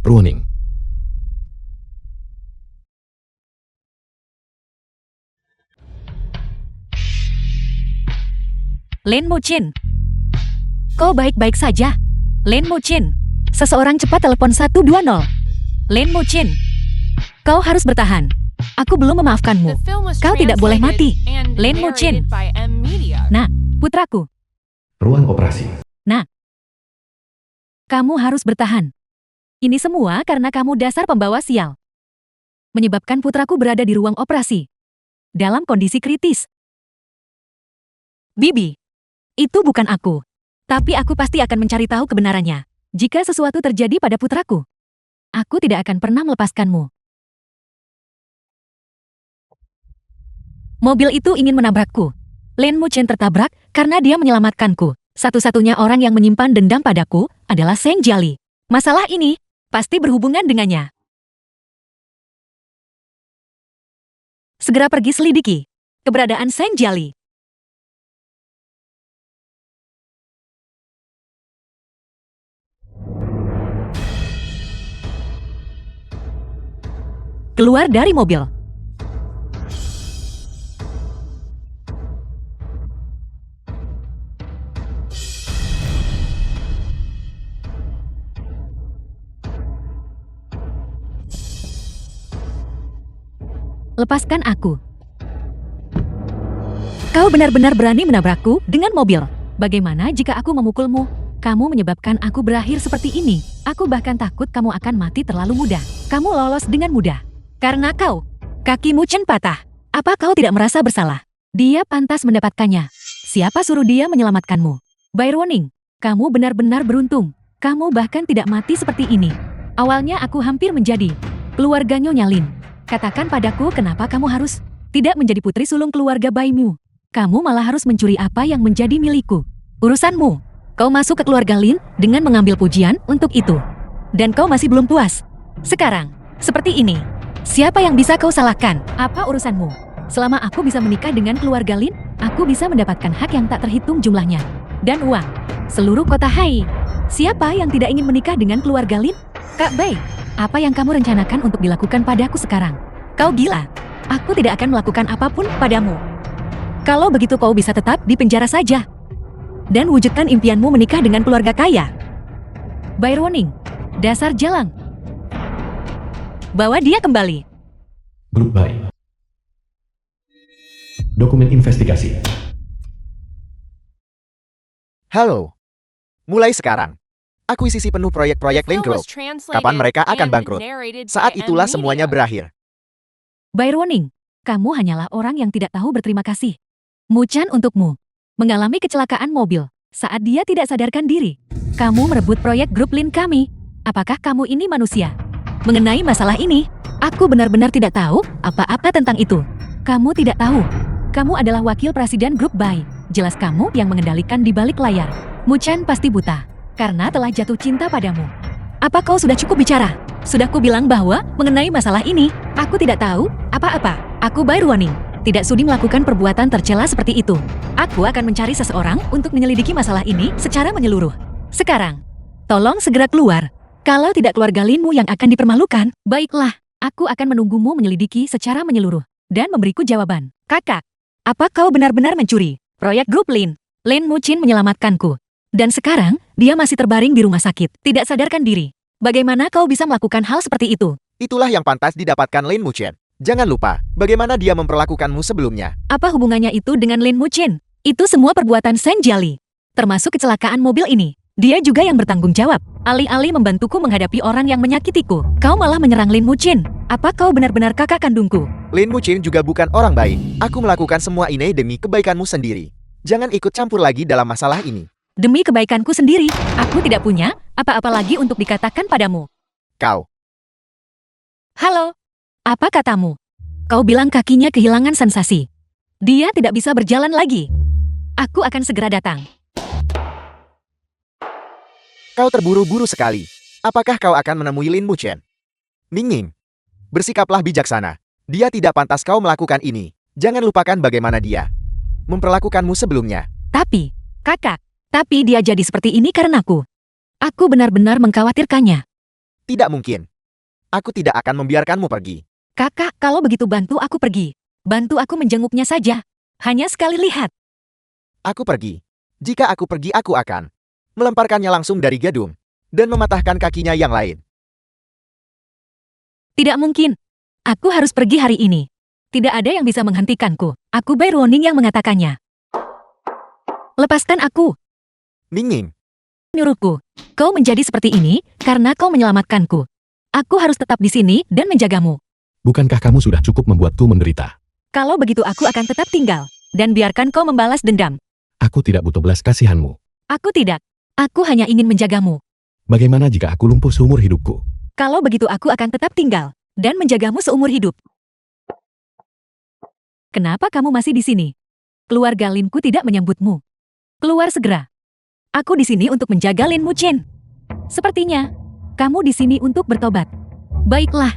Ruoning. Lin Muchin. Kau baik-baik saja? Lin Muchin. Seseorang cepat telepon 120. Lin Muchin. Kau harus bertahan. Aku belum memaafkanmu. The film was Kau tidak boleh mati. translated and Lin Muchin. narrated by M Media. Nah, putraku. Ruang operasi. Kamu harus bertahan. Ini semua karena kamu dasar pembawa sial. Menyebabkan putraku berada di ruang operasi. Dalam kondisi kritis. Bibi. Itu bukan aku. Tapi aku pasti akan mencari tahu kebenarannya. Jika sesuatu terjadi pada putraku, aku tidak akan pernah melepaskanmu. Mobil itu ingin menabrakku. Lin Muchin tertabrak karena dia menyelamatkanku. Satu-satunya orang yang menyimpan dendam padaku adalah Seng Jiali. Masalah ini pasti berhubungan dengannya. Segera pergi selidiki keberadaan Seng Jiali. Keluar dari mobil. Lepaskan aku. Kau benar-benar berani menabrakku dengan mobil. Bagaimana jika aku memukulmu? Kamu menyebabkan aku berakhir seperti ini. Aku bahkan takut kamu akan mati terlalu mudah. Kamu lolos dengan mudah. Karena kau, kakimu Chen patah. Apa kau tidak merasa bersalah? Dia pantas mendapatkannya. Siapa suruh dia menyelamatkanmu? By warning, kamu benar-benar beruntung. Kamu bahkan tidak mati seperti ini. Awalnya aku hampir menjadi keluarga Nyonya Lin. Katakan padaku kenapa kamu harus tidak menjadi putri sulung keluarga Baimu. Kamu malah harus mencuri apa yang menjadi milikku. Urusanmu. Kau masuk ke keluarga Lin dengan mengambil pujian untuk itu. Dan kau masih belum puas. Sekarang, seperti ini. Siapa yang bisa kau salahkan? Apa urusanmu? Selama aku bisa menikah dengan keluarga Lin, aku bisa mendapatkan hak yang tak terhitung jumlahnya. Dan uang. Seluruh kota Hai. Siapa yang tidak ingin menikah dengan keluarga Lin? Kak Bai, apa yang kamu rencanakan untuk dilakukan padaku sekarang? Kau gila. Aku tidak akan melakukan apapun padamu. Kalau begitu kau bisa tetap di penjara saja. Dan wujudkan impianmu menikah dengan keluarga kaya. By warning, dasar jalang. Bawa dia kembali. Grup baik. Dokumen investigasi. Halo. Mulai sekarang. Akuisisi penuh proyek-proyek The Lin film Group. was translated Kapan mereka akan and bangkrut? narrated Saat by M itulah semuanya Media. berakhir. By warning, kamu hanyalah orang yang tidak tahu berterima kasih. Muchan untukmu. Mengalami kecelakaan mobil. saat dia tidak sadarkan diri. Kamu merebut proyek grup Lin kami. Apakah kamu ini manusia? Mengenai masalah ini, aku benar-benar tidak tahu apa-apa tentang itu. Kamu tidak tahu. Kamu adalah wakil presiden grup Bai. Jelas kamu yang mengendalikan di balik layar. Mu Chen pasti buta karena telah jatuh cinta padamu. Apa kau sudah cukup bicara? Sudah ku bilang bahwa mengenai masalah ini, aku tidak tahu apa-apa. Aku Bai Ruoning. Tidak sudi melakukan perbuatan tercela seperti itu. Aku akan mencari seseorang untuk menyelidiki masalah ini secara menyeluruh. Sekarang, tolong segera keluar. Kalau tidak keluarga Linmu yang akan dipermalukan, baiklah, aku akan menunggumu menyelidiki secara menyeluruh dan memberiku jawaban. Kakak, apa kau benar-benar mencuri proyek grup Lin? Lin Mucin menyelamatkanku. Dan sekarang, dia masih terbaring di rumah sakit, tidak sadarkan diri. Bagaimana kau bisa melakukan hal seperti itu? Itulah yang pantas didapatkan Lin Muchen. Jangan lupa, bagaimana dia memperlakukanmu sebelumnya. Apa hubungannya itu dengan Lin Mucin? Itu semua perbuatan Shen Jiali. Termasuk kecelakaan mobil ini. Dia juga yang bertanggung jawab. Alih-alih membantuku menghadapi orang yang menyakitiku, kau malah menyerang Lin Mucin. Apa kau benar-benar kakak kandungku? Lin Muchen juga bukan orang baik. Aku melakukan semua ini demi kebaikanmu sendiri. Jangan ikut campur lagi dalam masalah ini. Demi kebaikanku sendiri, aku tidak punya apa-apa lagi untuk dikatakan padamu. Kau. Halo, apa katamu? Kau bilang kakinya kehilangan sensasi. Dia tidak bisa berjalan lagi. Aku akan segera datang. Kau terburu-buru sekali. Apakah kau akan menemui Lin Muchen? Ningning. Bersikaplah bijaksana. Dia tidak pantas kau melakukan ini. Jangan lupakan bagaimana dia memperlakukanmu sebelumnya. Tapi, kakak, dia jadi seperti ini karenaku. Aku benar-benar mengkhawatirkannya. Tidak mungkin. Aku tidak akan membiarkanmu pergi. Kakak, kalau begitu bantu aku pergi. Bantu aku menjenguknya saja. Hanya sekali lihat. Aku pergi. Jika aku pergi, aku akan melemparkannya langsung dari gedung dan mematahkan kakinya yang lain. Tidak mungkin. Aku harus pergi hari ini. Tidak ada yang bisa menghentikanku. Aku Bai Ruoning yang mengatakannya. Lepaskan aku. Ningning. Nyuruhku. Kau menjadi seperti ini karena kau menyelamatkanku. Aku harus tetap di sini dan menjagamu. Bukankah kamu sudah cukup membuatku menderita? Kalau begitu aku akan tetap tinggal. Dan biarkan kau membalas dendam. Aku tidak butuh belas kasihanmu. Aku tidak. Aku hanya ingin menjagamu. Bagaimana jika aku lumpuh seumur hidupku? Kalau begitu aku akan tetap tinggal. Dan menjagamu seumur hidup. Kenapa kamu masih di sini? Keluarga Linku tidak menyambutmu. Keluar segera. Aku di sini untuk menjaga Lin Muchen. Sepertinya, kamu di sini untuk bertobat. Baiklah.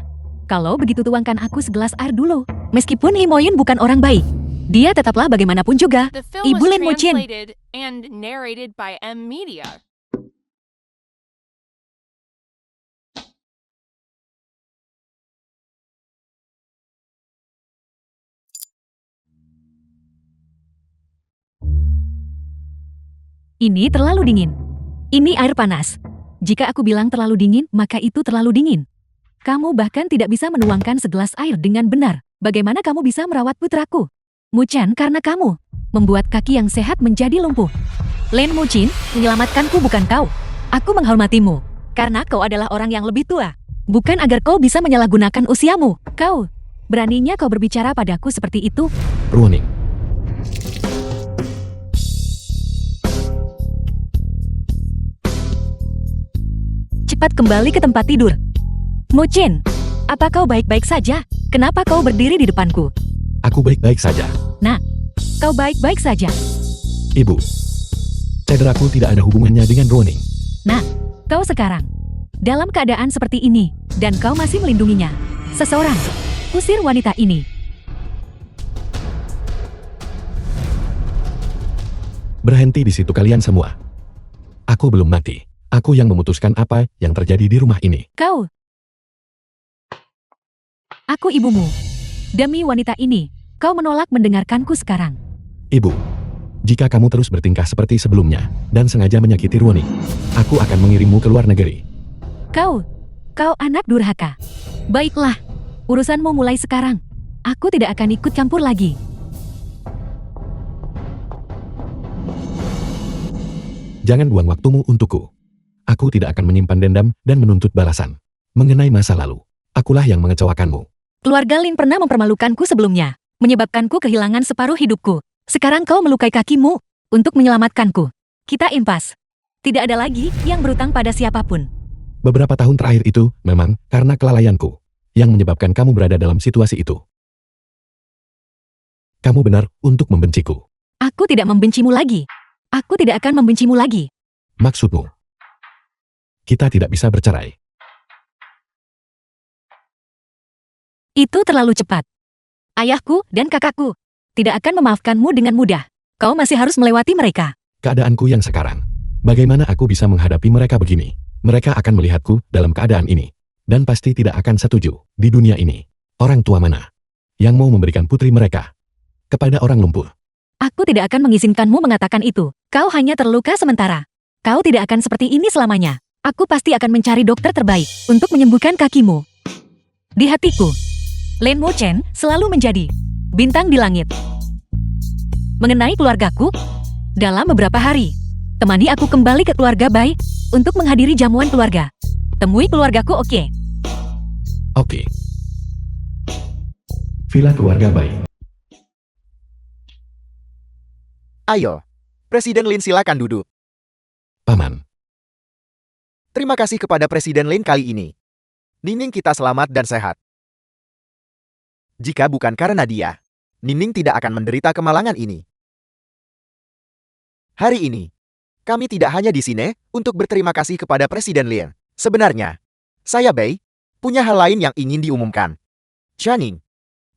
Kalau begitu tuangkan aku segelas air dulu. Meskipun Imoyun bukan orang baik, dia tetaplah bagaimanapun juga The film Ibu was Lin Muchen. translated and narrated by M Media. Ini terlalu dingin. Ini air panas. Jika aku bilang terlalu dingin, maka itu terlalu dingin. Kamu bahkan tidak bisa menuangkan segelas air dengan benar. Bagaimana kamu bisa merawat putraku? Muchan, karena kamu membuat kaki yang sehat menjadi lumpuh. Lin Muchin, menyelamatkanku bukan kau. Aku menghormatimu karena kau adalah orang yang lebih tua. Bukan agar kau bisa menyalahgunakan usiamu. Kau, beraninya kau berbicara padaku seperti itu? Ruoning. Cepat kembali ke tempat tidur. Muchin, apa kau baik-baik saja? Kenapa kau berdiri di depanku? Aku baik-baik saja. Nah, kau baik-baik saja. Ibu. Cederaku tidak ada hubungannya dengan Ruoning. Nah, kau sekarang dalam keadaan seperti ini, dan kau masih melindunginya. Seseorang, usir wanita ini. Berhenti di situ kalian semua. Aku belum mati. Aku yang memutuskan apa yang terjadi di rumah ini. Kau. Aku ibumu. Demi wanita ini, kau menolak mendengarkanku sekarang. Ibu, jika kamu terus bertingkah seperti sebelumnya dan sengaja menyakiti Ruoning, aku akan mengirimmu ke luar negeri. Kau anak durhaka. Baiklah, urusanmu mulai sekarang. Aku tidak akan ikut campur lagi. Jangan buang waktumu untukku. Aku tidak akan menyimpan dendam dan menuntut balasan. Mengenai masa lalu, akulah yang mengecewakanmu. Keluarga Lin pernah mempermalukanku sebelumnya, menyebabkanku kehilangan separuh hidupku. Sekarang kau melukai kakimu untuk menyelamatkanku. Kita impas. Tidak ada lagi yang berutang pada siapapun. Beberapa tahun terakhir itu memang karena kelalaianku yang menyebabkan kamu berada dalam situasi itu. Kamu benar untuk membenciku. Aku tidak membencimu lagi. Aku tidak akan membencimu lagi. Maksudmu? Kita tidak bisa bercerai. Itu terlalu cepat. Ayahku dan kakakku tidak akan memaafkanmu dengan mudah. Kau masih harus melewati mereka. Keadaanku yang sekarang. Bagaimana aku bisa menghadapi mereka begini? Mereka akan melihatku dalam keadaan ini. Dan pasti tidak akan setuju. Di dunia ini, orang tua mana yang mau memberikan putri mereka kepada orang lumpuh? Aku tidak akan mengizinkanmu mengatakan itu. Kau hanya terluka sementara. Kau tidak akan seperti ini selamanya. Aku pasti akan mencari dokter terbaik untuk menyembuhkan kakimu. Di hatiku, Lin Mo Chen selalu menjadi bintang di langit. Mengenai keluargaku, dalam beberapa hari, temani aku kembali ke keluarga Bai untuk menghadiri jamuan keluarga. Temui keluargaku, oke? Oke. Villa keluarga baik. Ayo, Presiden Lin silakan duduk. Paman. Terima kasih kepada Presiden Lin kali ini. Nining kita selamat dan sehat. Jika bukan karena dia, Nining tidak akan menderita kemalangan ini. Hari ini, kami tidak hanya di sini untuk berterima kasih kepada Presiden Lin. Sebenarnya, saya Bai, punya hal lain yang ingin diumumkan. Channing,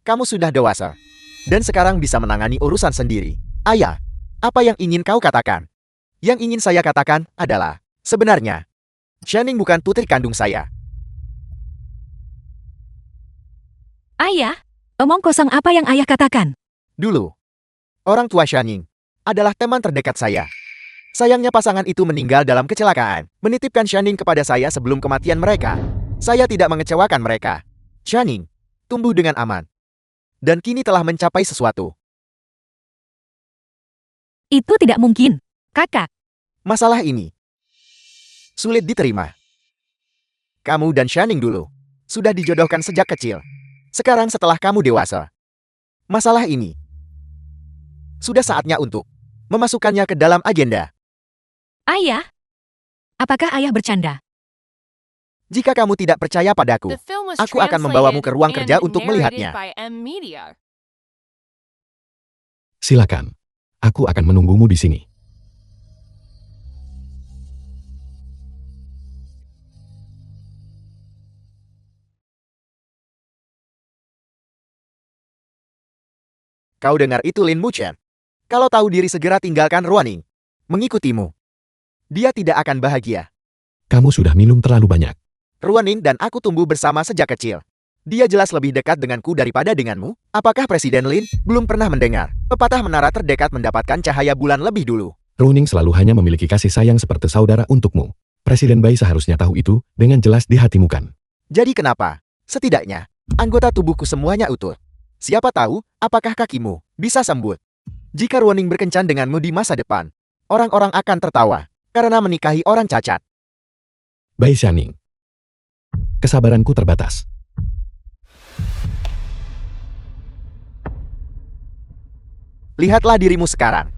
kamu sudah dewasa, dan sekarang bisa menangani urusan sendiri. Ayah, apa yang ingin kau katakan? Yang ingin saya katakan adalah, sebenarnya, Channing bukan putri kandung saya. Ayah, omong kosong apa yang ayah katakan? Dulu, orang tua Channing adalah teman terdekat saya. Sayangnya pasangan itu meninggal dalam kecelakaan, menitipkan Channing kepada saya sebelum kematian mereka. Saya tidak mengecewakan mereka. Channing tumbuh dengan aman, dan kini telah mencapai sesuatu. Itu tidak mungkin, kakak. Masalah ini sulit diterima. Kamu dan Channing dulu sudah dijodohkan sejak kecil. Sekarang setelah kamu dewasa, masalah ini sudah saatnya untuk memasukkannya ke dalam agenda. Ayah, apakah ayah bercanda? Jika kamu tidak percaya padaku, The film was aku akan membawamu ke ruang kerja translated untuk and melihatnya. narrated by M Media. Silakan. Aku akan menunggumu di sini. Kau dengar itu Lin Mo Chen? Kalau tahu diri segera tinggalkan Ruaning. Mengikutimu. Dia tidak akan bahagia. Kamu sudah minum terlalu banyak. Ruaning dan aku tumbuh bersama sejak kecil. Dia jelas lebih dekat denganku daripada denganmu. Apakah Presiden Lin belum pernah mendengar pepatah menara terdekat mendapatkan cahaya bulan lebih dulu? Runing selalu hanya memiliki kasih sayang seperti saudara untukmu. Presiden Bai seharusnya tahu itu dengan jelas di hatimu kan. Jadi kenapa? Setidaknya, anggota tubuhku semuanya utuh. Siapa tahu, apakah kakimu bisa sembuh? Jika Ruaning berkencan denganmu di masa depan, orang-orang akan tertawa karena menikahi orang cacat. Bai Xianing. Kesabaranku terbatas. Lihatlah dirimu sekarang.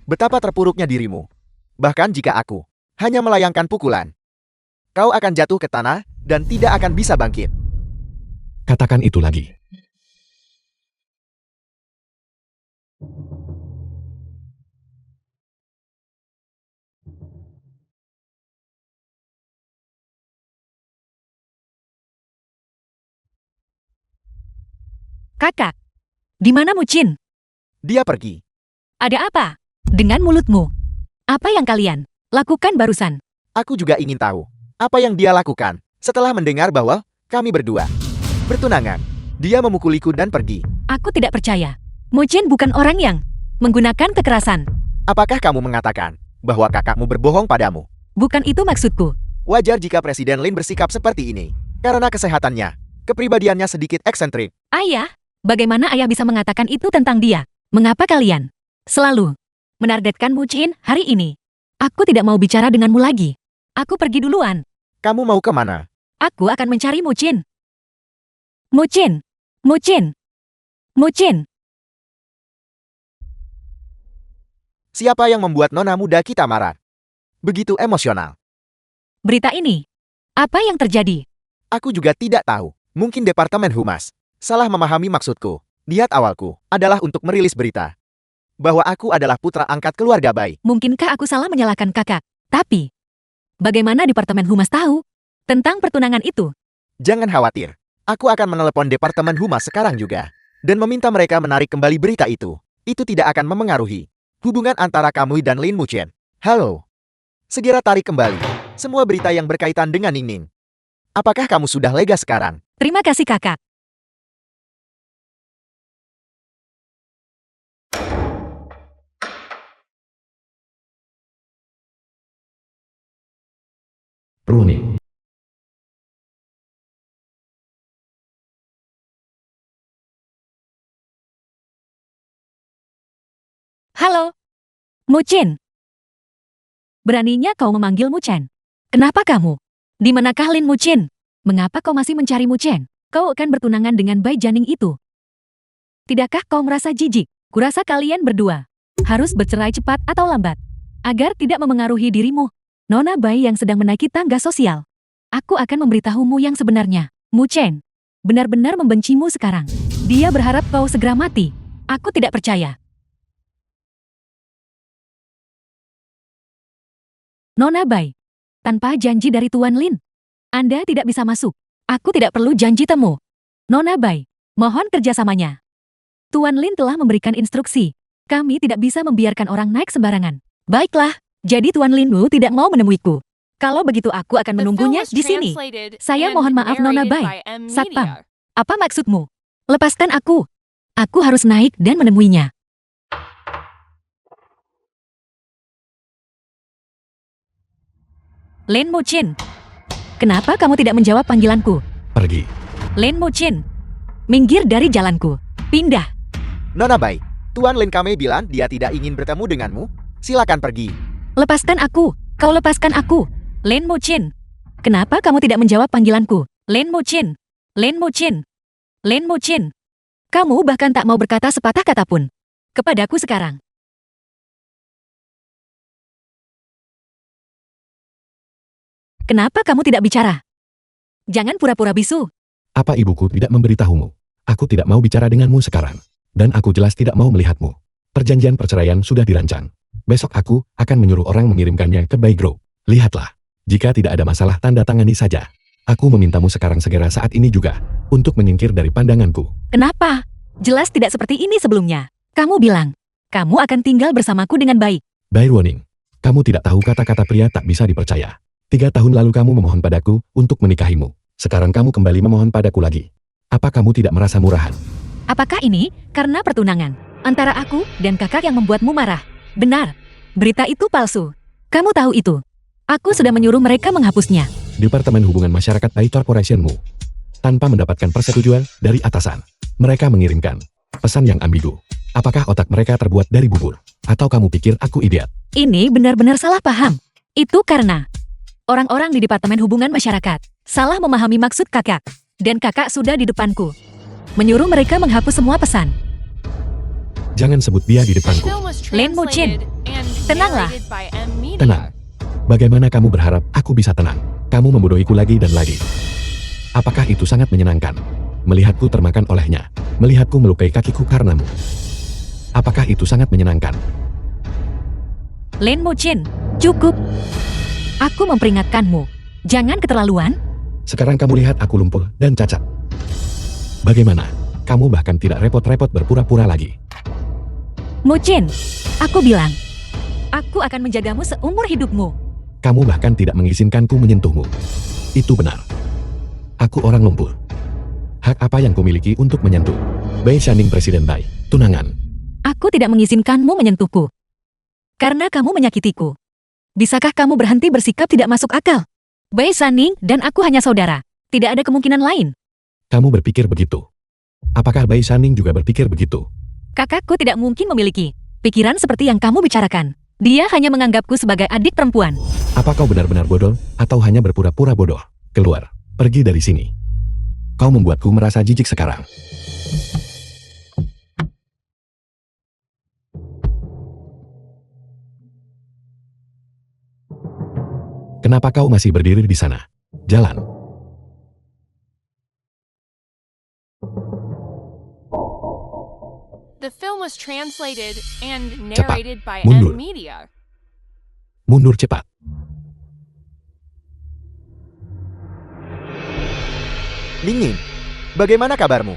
Betapa terpuruknya dirimu. Bahkan jika aku hanya melayangkan pukulan, kau akan jatuh ke tanah dan tidak akan bisa bangkit. Katakan itu lagi. Kakak, di mana Mucin? Dia pergi. Ada apa? Dengan mulutmu. Apa yang kalian lakukan barusan? Aku juga ingin tahu apa yang dia lakukan setelah mendengar bahwa kami berdua bertunangan. Dia memukuliku dan pergi. Aku tidak percaya. Mucin bukan orang yang menggunakan kekerasan. Apakah kamu mengatakan bahwa kakakmu berbohong padamu? Bukan itu maksudku. Wajar jika Presiden Lin bersikap seperti ini. Karena kesehatannya, kepribadiannya sedikit eksentrik. Ayah, bagaimana ayah bisa mengatakan itu tentang dia? Mengapa kalian selalu menargetkan Mucin hari ini? Aku tidak mau bicara denganmu lagi. Aku pergi duluan. Kamu mau kemana? Aku akan mencari Mucin. Mucin! Mucin! Mucin! Siapa yang membuat nona muda kita marah? Begitu emosional. Berita ini. Apa yang terjadi? Aku juga tidak tahu. Mungkin Departemen Humas salah memahami maksudku. Niat awalku adalah untuk merilis berita bahwa aku adalah putra angkat keluarga Bai. Mungkinkah aku salah menyalahkan kakak? Tapi, bagaimana Departemen Humas tahu tentang pertunangan itu? Jangan khawatir. Aku akan menelepon Departemen Humas sekarang juga dan meminta mereka menarik kembali berita itu. Itu tidak akan memengaruhi hubungan antara kamu dan Lin Muchen. Halo. Segera tarik kembali semua berita yang berkaitan dengan Ning Ning. Apakah kamu sudah lega sekarang? Terima kasih kakak. Runing. Halo. Muchen. Beraninya kau memanggil Muchen. Kenapa kamu? Di manakah Lin Muchen? Mengapa kau masih mencari Muchen? Kau akan bertunangan dengan Bai Janing itu. Tidakkah kau merasa jijik? Kurasa kalian berdua harus bercerai cepat atau lambat, agar tidak memengaruhi dirimu. Nona Bai yang sedang menaiki tangga sosial. Aku akan memberitahumu yang sebenarnya. Muchen benar-benar membencimu sekarang. Dia berharap kau segera mati. Aku tidak percaya. Nona Bai, tanpa janji dari Tuan Lin, Anda tidak bisa masuk. Aku tidak perlu janji temu. Nona Bai, mohon kerjasamanya. Tuan Lin telah memberikan instruksi. Kami tidak bisa membiarkan orang naik sembarangan. Baiklah, jadi Tuan Lin Wu tidak mau menemuiku. Kalau begitu aku akan The film menunggunya was di sini. translated Saya and mohon maaf Nona narrated Bai. by M Satpam. Media. Apa maksudmu? Lepaskan aku. Aku harus naik dan menemuinya. Lin Muchen, kenapa kamu tidak menjawab panggilanku? Pergi. Lin Muchen, minggir dari jalanku. Pindah. Nona Bai, Tuan Lin Kame bilang dia tidak ingin bertemu denganmu. Silakan pergi. Lepaskan aku. Kau lepaskan aku. Lin Muchen, kenapa kamu tidak menjawab panggilanku? Lin Muchen, Lin Muchen, Lin Muchen. Kamu bahkan tak mau berkata sepatah kata pun kepadaku sekarang. Kenapa kamu tidak bicara? Jangan pura-pura bisu. Apa ibuku tidak memberitahumu? Aku tidak mau bicara denganmu sekarang. Dan aku jelas tidak mau melihatmu. Perjanjian perceraian sudah dirancang. Besok aku akan menyuruh orang mengirimkannya ke Bai Group. Lihatlah. Jika tidak ada masalah tanda tangani saja. Aku memintamu sekarang segera saat ini juga. Untuk menyingkir dari pandanganku. Kenapa? Jelas tidak seperti ini sebelumnya. Kamu bilang, kamu akan tinggal bersamaku dengan baik. Bai Ruoning. Kamu tidak tahu kata-kata pria tak bisa dipercaya. 3 tahun lalu kamu memohon padaku untuk menikahimu. Sekarang kamu kembali memohon padaku lagi. Apa kamu tidak merasa murahan? Apakah ini karena pertunangan antara aku dan kakak yang membuatmu marah? Benar. Berita itu palsu. Kamu tahu itu. Aku sudah menyuruh mereka menghapusnya. Departemen Hubungan Masyarakat Bai Corporationmu. Tanpa mendapatkan persetujuan dari atasan. Mereka mengirimkan pesan yang ambigu. Apakah otak mereka terbuat dari bubur? Atau kamu pikir aku idiot? Ini benar-benar salah paham. Itu karena orang-orang di Departemen Hubungan Masyarakat salah memahami maksud kakak. Dan kakak sudah di depanku. Menyuruh mereka menghapus semua pesan. Jangan sebut dia di The depanku. film was Lin Muchen. translated and Tenanglah. narrated by M Media. Tenang. Bagaimana kamu berharap aku bisa tenang? Kamu membodohiku lagi dan lagi. Apakah itu sangat menyenangkan? Melihatku termakan olehnya. Melihatku melukai kakiku karenamu. Apakah itu sangat menyenangkan? Lin Muchen, cukup. Aku memperingatkanmu. Jangan keterlaluan. Sekarang kamu lihat aku lumpuh dan cacat. Bagaimana? Kamu bahkan tidak repot-repot berpura-pura lagi. Muchen, aku bilang, aku akan menjagamu seumur hidupmu. Kamu bahkan tidak mengizinkanku menyentuhmu. Itu benar. Aku orang lumpuh. Hak apa yang kumiliki untuk menyentuh? Bai Shanning Presiden Bai, tunangan. Aku tidak mengizinkanmu menyentuhku. Karena kamu menyakitiku. Bisakah kamu berhenti bersikap tidak masuk akal? Bai Shanning dan aku hanya saudara. Tidak ada kemungkinan lain. Kamu berpikir begitu. Apakah Bai Shanning juga berpikir begitu? Kakakku tidak mungkin memiliki pikiran seperti yang kamu bicarakan. Dia hanya menganggapku sebagai adik perempuan. Apa kau benar-benar bodoh, atau hanya berpura-pura bodoh? Keluar, pergi dari sini. Kau membuatku merasa jijik sekarang. Kenapa kau masih berdiri di sana? Jalan. The film was translated and Cepat, narrated by mundur. M Media. Mundur cepat. Ningning, bagaimana kabarmu?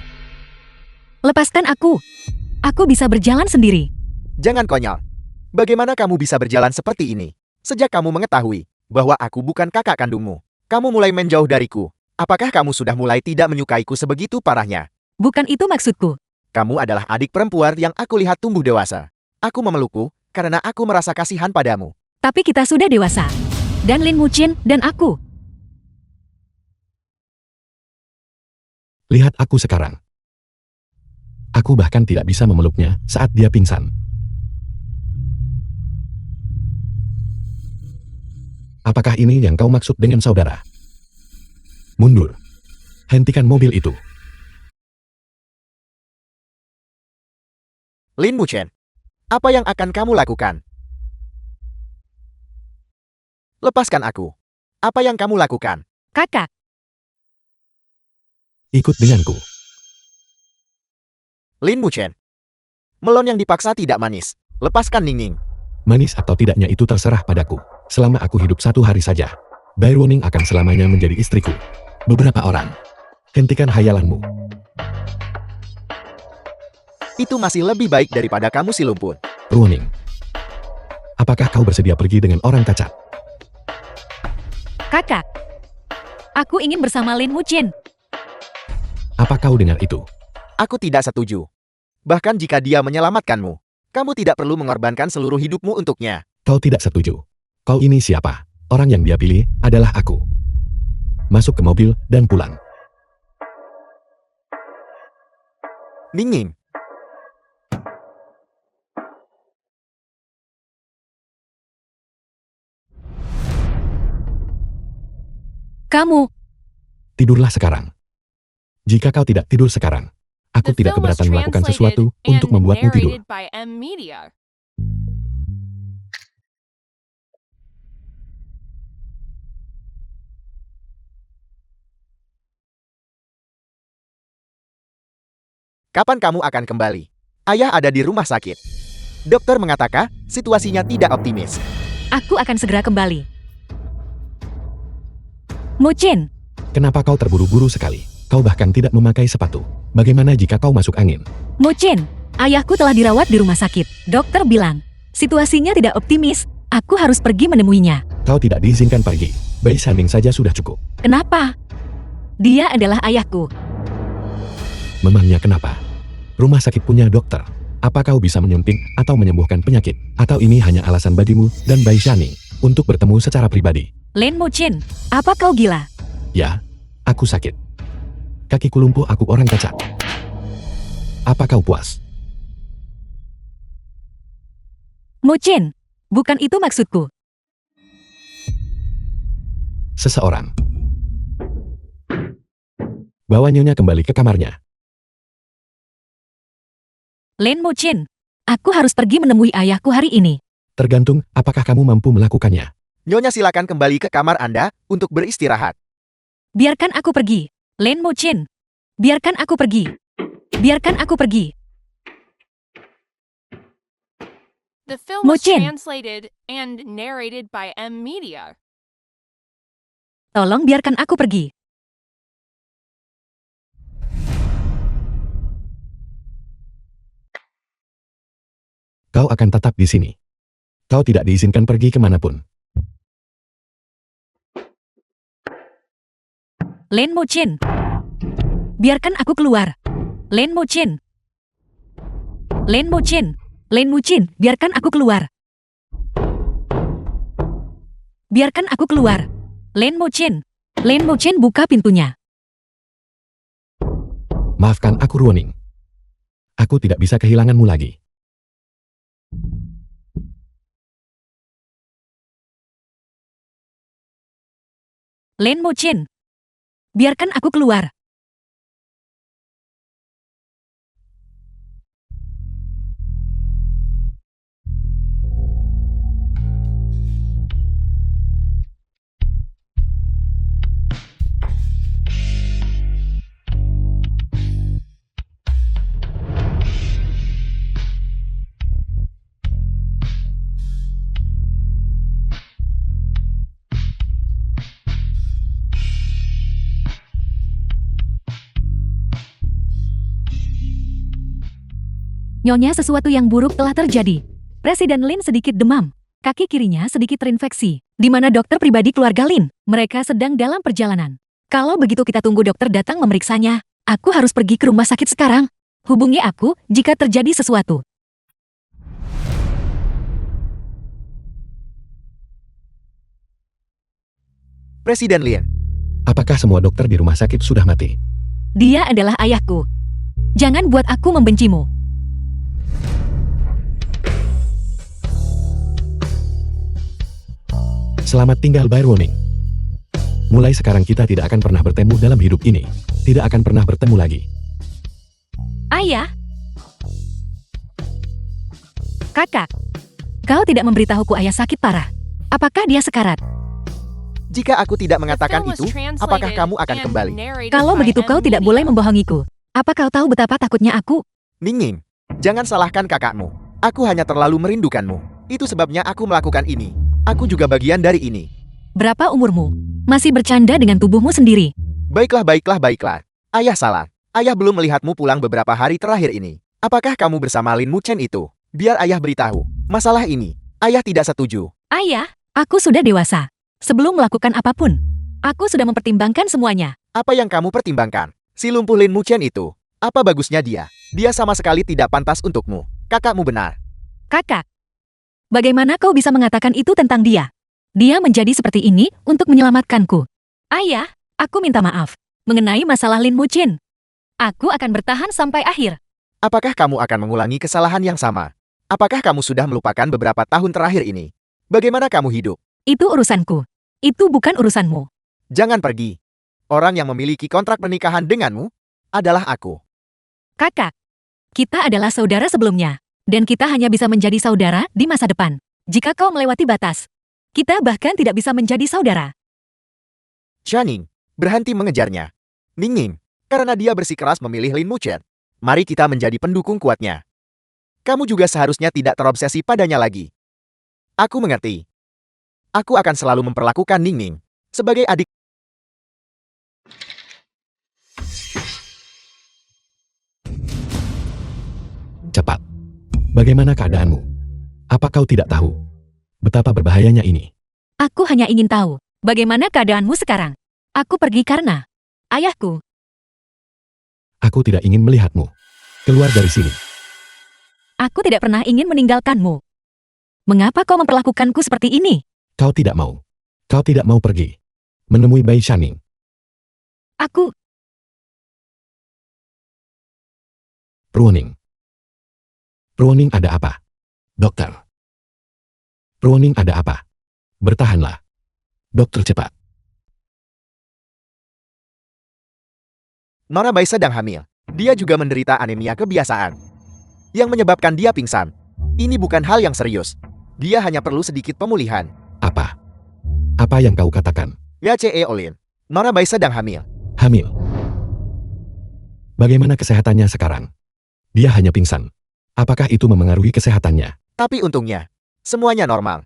Lepaskan aku. Aku bisa berjalan sendiri. Jangan konyol. Bagaimana kamu bisa berjalan seperti ini? Sejak kamu mengetahui bahwa aku bukan kakak kandungmu, kamu mulai menjauh dariku. Apakah kamu sudah mulai tidak menyukaiku sebegitu parahnya? Bukan itu maksudku. Kamu adalah adik perempuan yang aku lihat tumbuh dewasa. Aku memelukku karena aku merasa kasihan padamu. Tapi kita sudah dewasa. Dan Lin Mucin dan aku. Lihat aku sekarang. Aku bahkan tidak bisa memeluknya saat dia pingsan. Apakah ini yang kau maksud dengan saudara? Mundur. Hentikan mobil itu. Lin Muchen, apa yang akan kamu lakukan? Lepaskan aku. Apa yang kamu lakukan? Kakak. Ikut denganku. Lin Muchen. Melon yang dipaksa tidak manis. Lepaskan Ningning. Manis atau tidaknya itu terserah padaku. Selama aku hidup 1 hari saja, Bai Ruoning akan selamanya menjadi istriku. Beberapa orang. Hentikan hayalanmu. Itu masih lebih baik daripada kamu si lumpur. Ruoning. Apakah kau bersedia pergi dengan orang cacat? Kakak. Aku ingin bersama Lin Mucin. Apa kau dengar itu? Aku tidak setuju. Bahkan jika dia menyelamatkanmu, kamu tidak perlu mengorbankan seluruh hidupmu untuknya. Kau tidak setuju. Kau ini siapa? Orang yang dia pilih adalah aku. Masuk ke mobil dan pulang. Ningning. Kamu. Tidurlah sekarang. Jika kau tidak tidur sekarang, aku The tidak film was keberatan melakukan translated sesuatu untuk and membuatmu tidur. narrated by M Media. Kapan kamu akan kembali? Ayah ada di rumah sakit. Dokter mengatakan situasinya tidak optimis. Aku akan segera kembali. Mucin. Kenapa kau terburu-buru sekali? Kau bahkan tidak memakai sepatu. Bagaimana jika kau masuk angin? Mucin. Ayahku telah dirawat di rumah sakit. Dokter bilang, situasinya tidak optimis. Aku harus pergi menemuinya. Kau tidak diizinkan pergi. Bai Shanding saja sudah cukup. Kenapa? Dia adalah ayahku. Memangnya kenapa? Rumah sakit punya dokter. Apa kau bisa menyuntik atau menyembuhkan penyakit? Atau ini hanya alasan bagimu dan Bai Shanding untuk bertemu secara pribadi? Lin Mucin, apa kau gila? Ya, aku sakit. Kakiku lumpuh, aku orang cacat. Apa kau puas? Mucin, bukan itu maksudku. Seseorang. Bawa nyonya kembali ke kamarnya. Lin Mucin, aku harus pergi menemui ayahku hari ini. Tergantung apakah kamu mampu melakukannya. Nyonya silakan kembali ke kamar Anda untuk beristirahat. Biarkan aku pergi. Lin Mucin, biarkan aku pergi. Biarkan aku pergi. The film was Mucin. translated and narrated by M Media. Tolong biarkan aku pergi. Kau akan tetap di sini. Kau tidak diizinkan pergi kemanapun. Lin Mucin, biarkan aku keluar. Lin Mucin. Lin Mucin. Lin Mucin, biarkan aku keluar. Biarkan aku keluar. Lin Mucin. Lin Mucin, buka pintunya. Maafkan aku Ruoning. Aku tidak bisa kehilanganmu lagi. Lin Mucin, biarkan aku keluar. Nyonya, sesuatu yang buruk telah terjadi. Presiden Lin sedikit demam. Kaki kirinya sedikit terinfeksi. Di mana dokter pribadi keluarga Lin? Mereka sedang dalam perjalanan. Kalau begitu kita tunggu dokter datang memeriksanya. Aku harus pergi ke rumah sakit sekarang. Hubungi aku jika terjadi sesuatu. Presiden Lin. Apakah semua dokter di rumah sakit sudah mati? Dia adalah ayahku. Jangan buat aku membencimu. Selamat tinggal Bae Ruoning. Mulai sekarang kita tidak akan pernah bertemu dalam hidup ini. Tidak akan pernah bertemu lagi. Ayah. Kakak. Kau tidak memberitahuku ayah sakit parah. Apakah dia sekarat? Jika aku tidak The mengatakan film was itu, apakah translated kamu akan and kembali? narrated Kalau by begitu kau tidak M-Media. boleh membohongiku. Apa kau tahu betapa takutnya aku? Ning, jangan salahkan kakakmu. Aku hanya terlalu merindukanmu. Itu sebabnya aku melakukan ini. Aku juga bagian dari ini. Berapa umurmu? Masih bercanda dengan tubuhmu sendiri. Baiklah. Ayah salah. Ayah belum melihatmu pulang beberapa hari terakhir ini. Apakah kamu bersama Lin Muchen itu? Biar ayah beritahu. Masalah ini, ayah tidak setuju. Ayah, aku sudah dewasa. Sebelum melakukan apapun, aku sudah mempertimbangkan semuanya. Apa yang kamu pertimbangkan? Si lumpuh Lin Muchen itu. Apa bagusnya dia? Dia sama sekali tidak pantas untukmu. Kakakmu benar. Kakak, bagaimana kau bisa mengatakan itu tentang dia? Dia menjadi seperti ini untuk menyelamatkanku. Ayah, aku minta maaf. Mengenai masalah Lin Muchen, aku akan bertahan sampai akhir. Apakah kamu akan mengulangi kesalahan yang sama? Apakah kamu sudah melupakan beberapa tahun terakhir ini? Bagaimana kamu hidup? Itu urusanku. Itu bukan urusanmu. Jangan pergi. Orang yang memiliki kontrak pernikahan denganmu adalah aku. Kakak, kita adalah saudara sebelumnya. Dan kita hanya bisa menjadi saudara di masa depan. Jika kau melewati batas, kita bahkan tidak bisa menjadi saudara. Channing, berhenti mengejarnya. Ning, karena dia bersikeras memilih Lin Muchen. Mari kita menjadi pendukung kuatnya. Kamu juga seharusnya tidak terobsesi padanya lagi. Aku mengerti. Aku akan selalu memperlakukan Ning sebagai adik. Cepat. Bagaimana keadaanmu? Apa kau tidak tahu betapa berbahayanya ini? Aku hanya ingin tahu, bagaimana keadaanmu sekarang? Aku pergi karena ayahku. Aku tidak ingin melihatmu. Keluar dari sini. Aku tidak pernah ingin meninggalkanmu. Mengapa kau memperlakukanku seperti ini? Kau tidak mau. Kau tidak mau pergi. Menemui Bai Shaning. Aku, Ruoning. Ruoning ada apa? Dokter. Ruoning ada apa? Bertahanlah. Dokter cepat. Nona Bai sedang hamil. Dia juga menderita anemia kebiasaan. Yang menyebabkan dia pingsan. Ini bukan hal yang serius. Dia hanya perlu sedikit pemulihan. Apa? Apa yang kau katakan? Ya Olin. Nona Bai sedang hamil. Hamil. Bagaimana kesehatannya sekarang? Dia hanya pingsan. Apakah itu memengaruhi kesehatannya? Tapi untungnya, semuanya normal.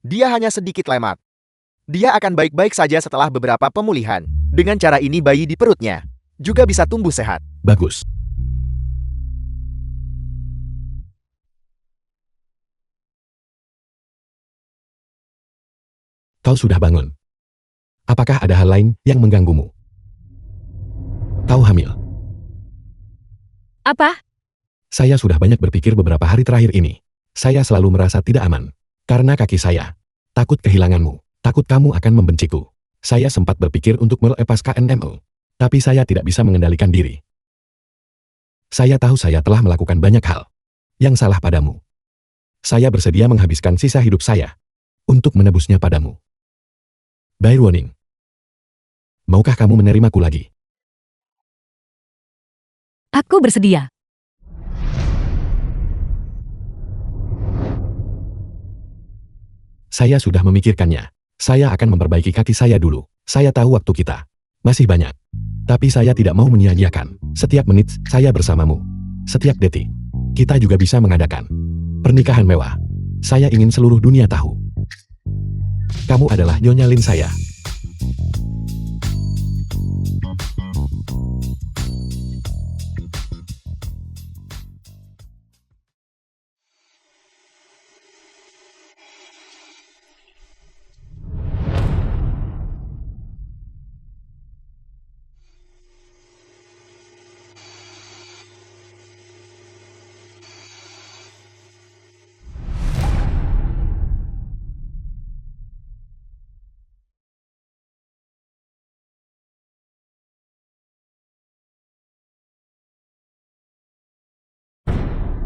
Dia hanya sedikit lemat. Dia akan baik-baik saja setelah beberapa pemulihan. Dengan cara ini bayi di perutnya juga bisa tumbuh sehat. Bagus. Kau sudah bangun. Apakah ada hal lain yang mengganggumu? Kau hamil. apa? Saya sudah banyak berpikir beberapa hari terakhir ini. Saya selalu merasa tidak aman. Karena kaki saya. Takut kehilanganmu. Takut kamu akan membenciku. Saya sempat berpikir untuk melepaskan NMO. Tapi saya tidak bisa mengendalikan diri. Saya tahu saya telah melakukan banyak hal yang salah padamu. Saya bersedia menghabiskan sisa hidup saya untuk menebusnya padamu. Bai Ruoning. Maukah kamu menerimaku lagi? Aku bersedia. Saya sudah memikirkannya. Saya akan memperbaiki kaki saya dulu. Saya tahu waktu kita masih banyak. Tapi saya tidak mau menyia-nyiakan. Setiap menit saya bersamamu. Setiap detik. Kita juga bisa mengadakan pernikahan mewah. Saya ingin seluruh dunia tahu. Kamu adalah Nyonya Lin saya.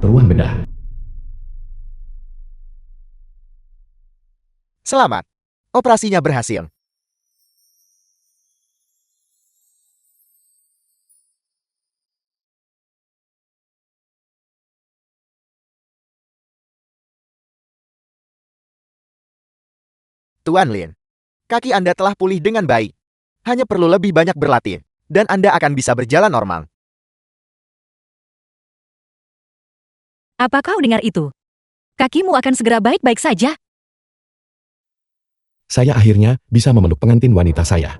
ruang bedah. Selamat. Operasinya berhasil. Tuan Lin, kaki Anda telah pulih dengan baik. Hanya perlu lebih banyak berlatih, dan Anda akan bisa berjalan normal. Apa kau dengar itu? Kakimu akan segera baik-baik saja. Saya akhirnya bisa memeluk pengantin wanita saya.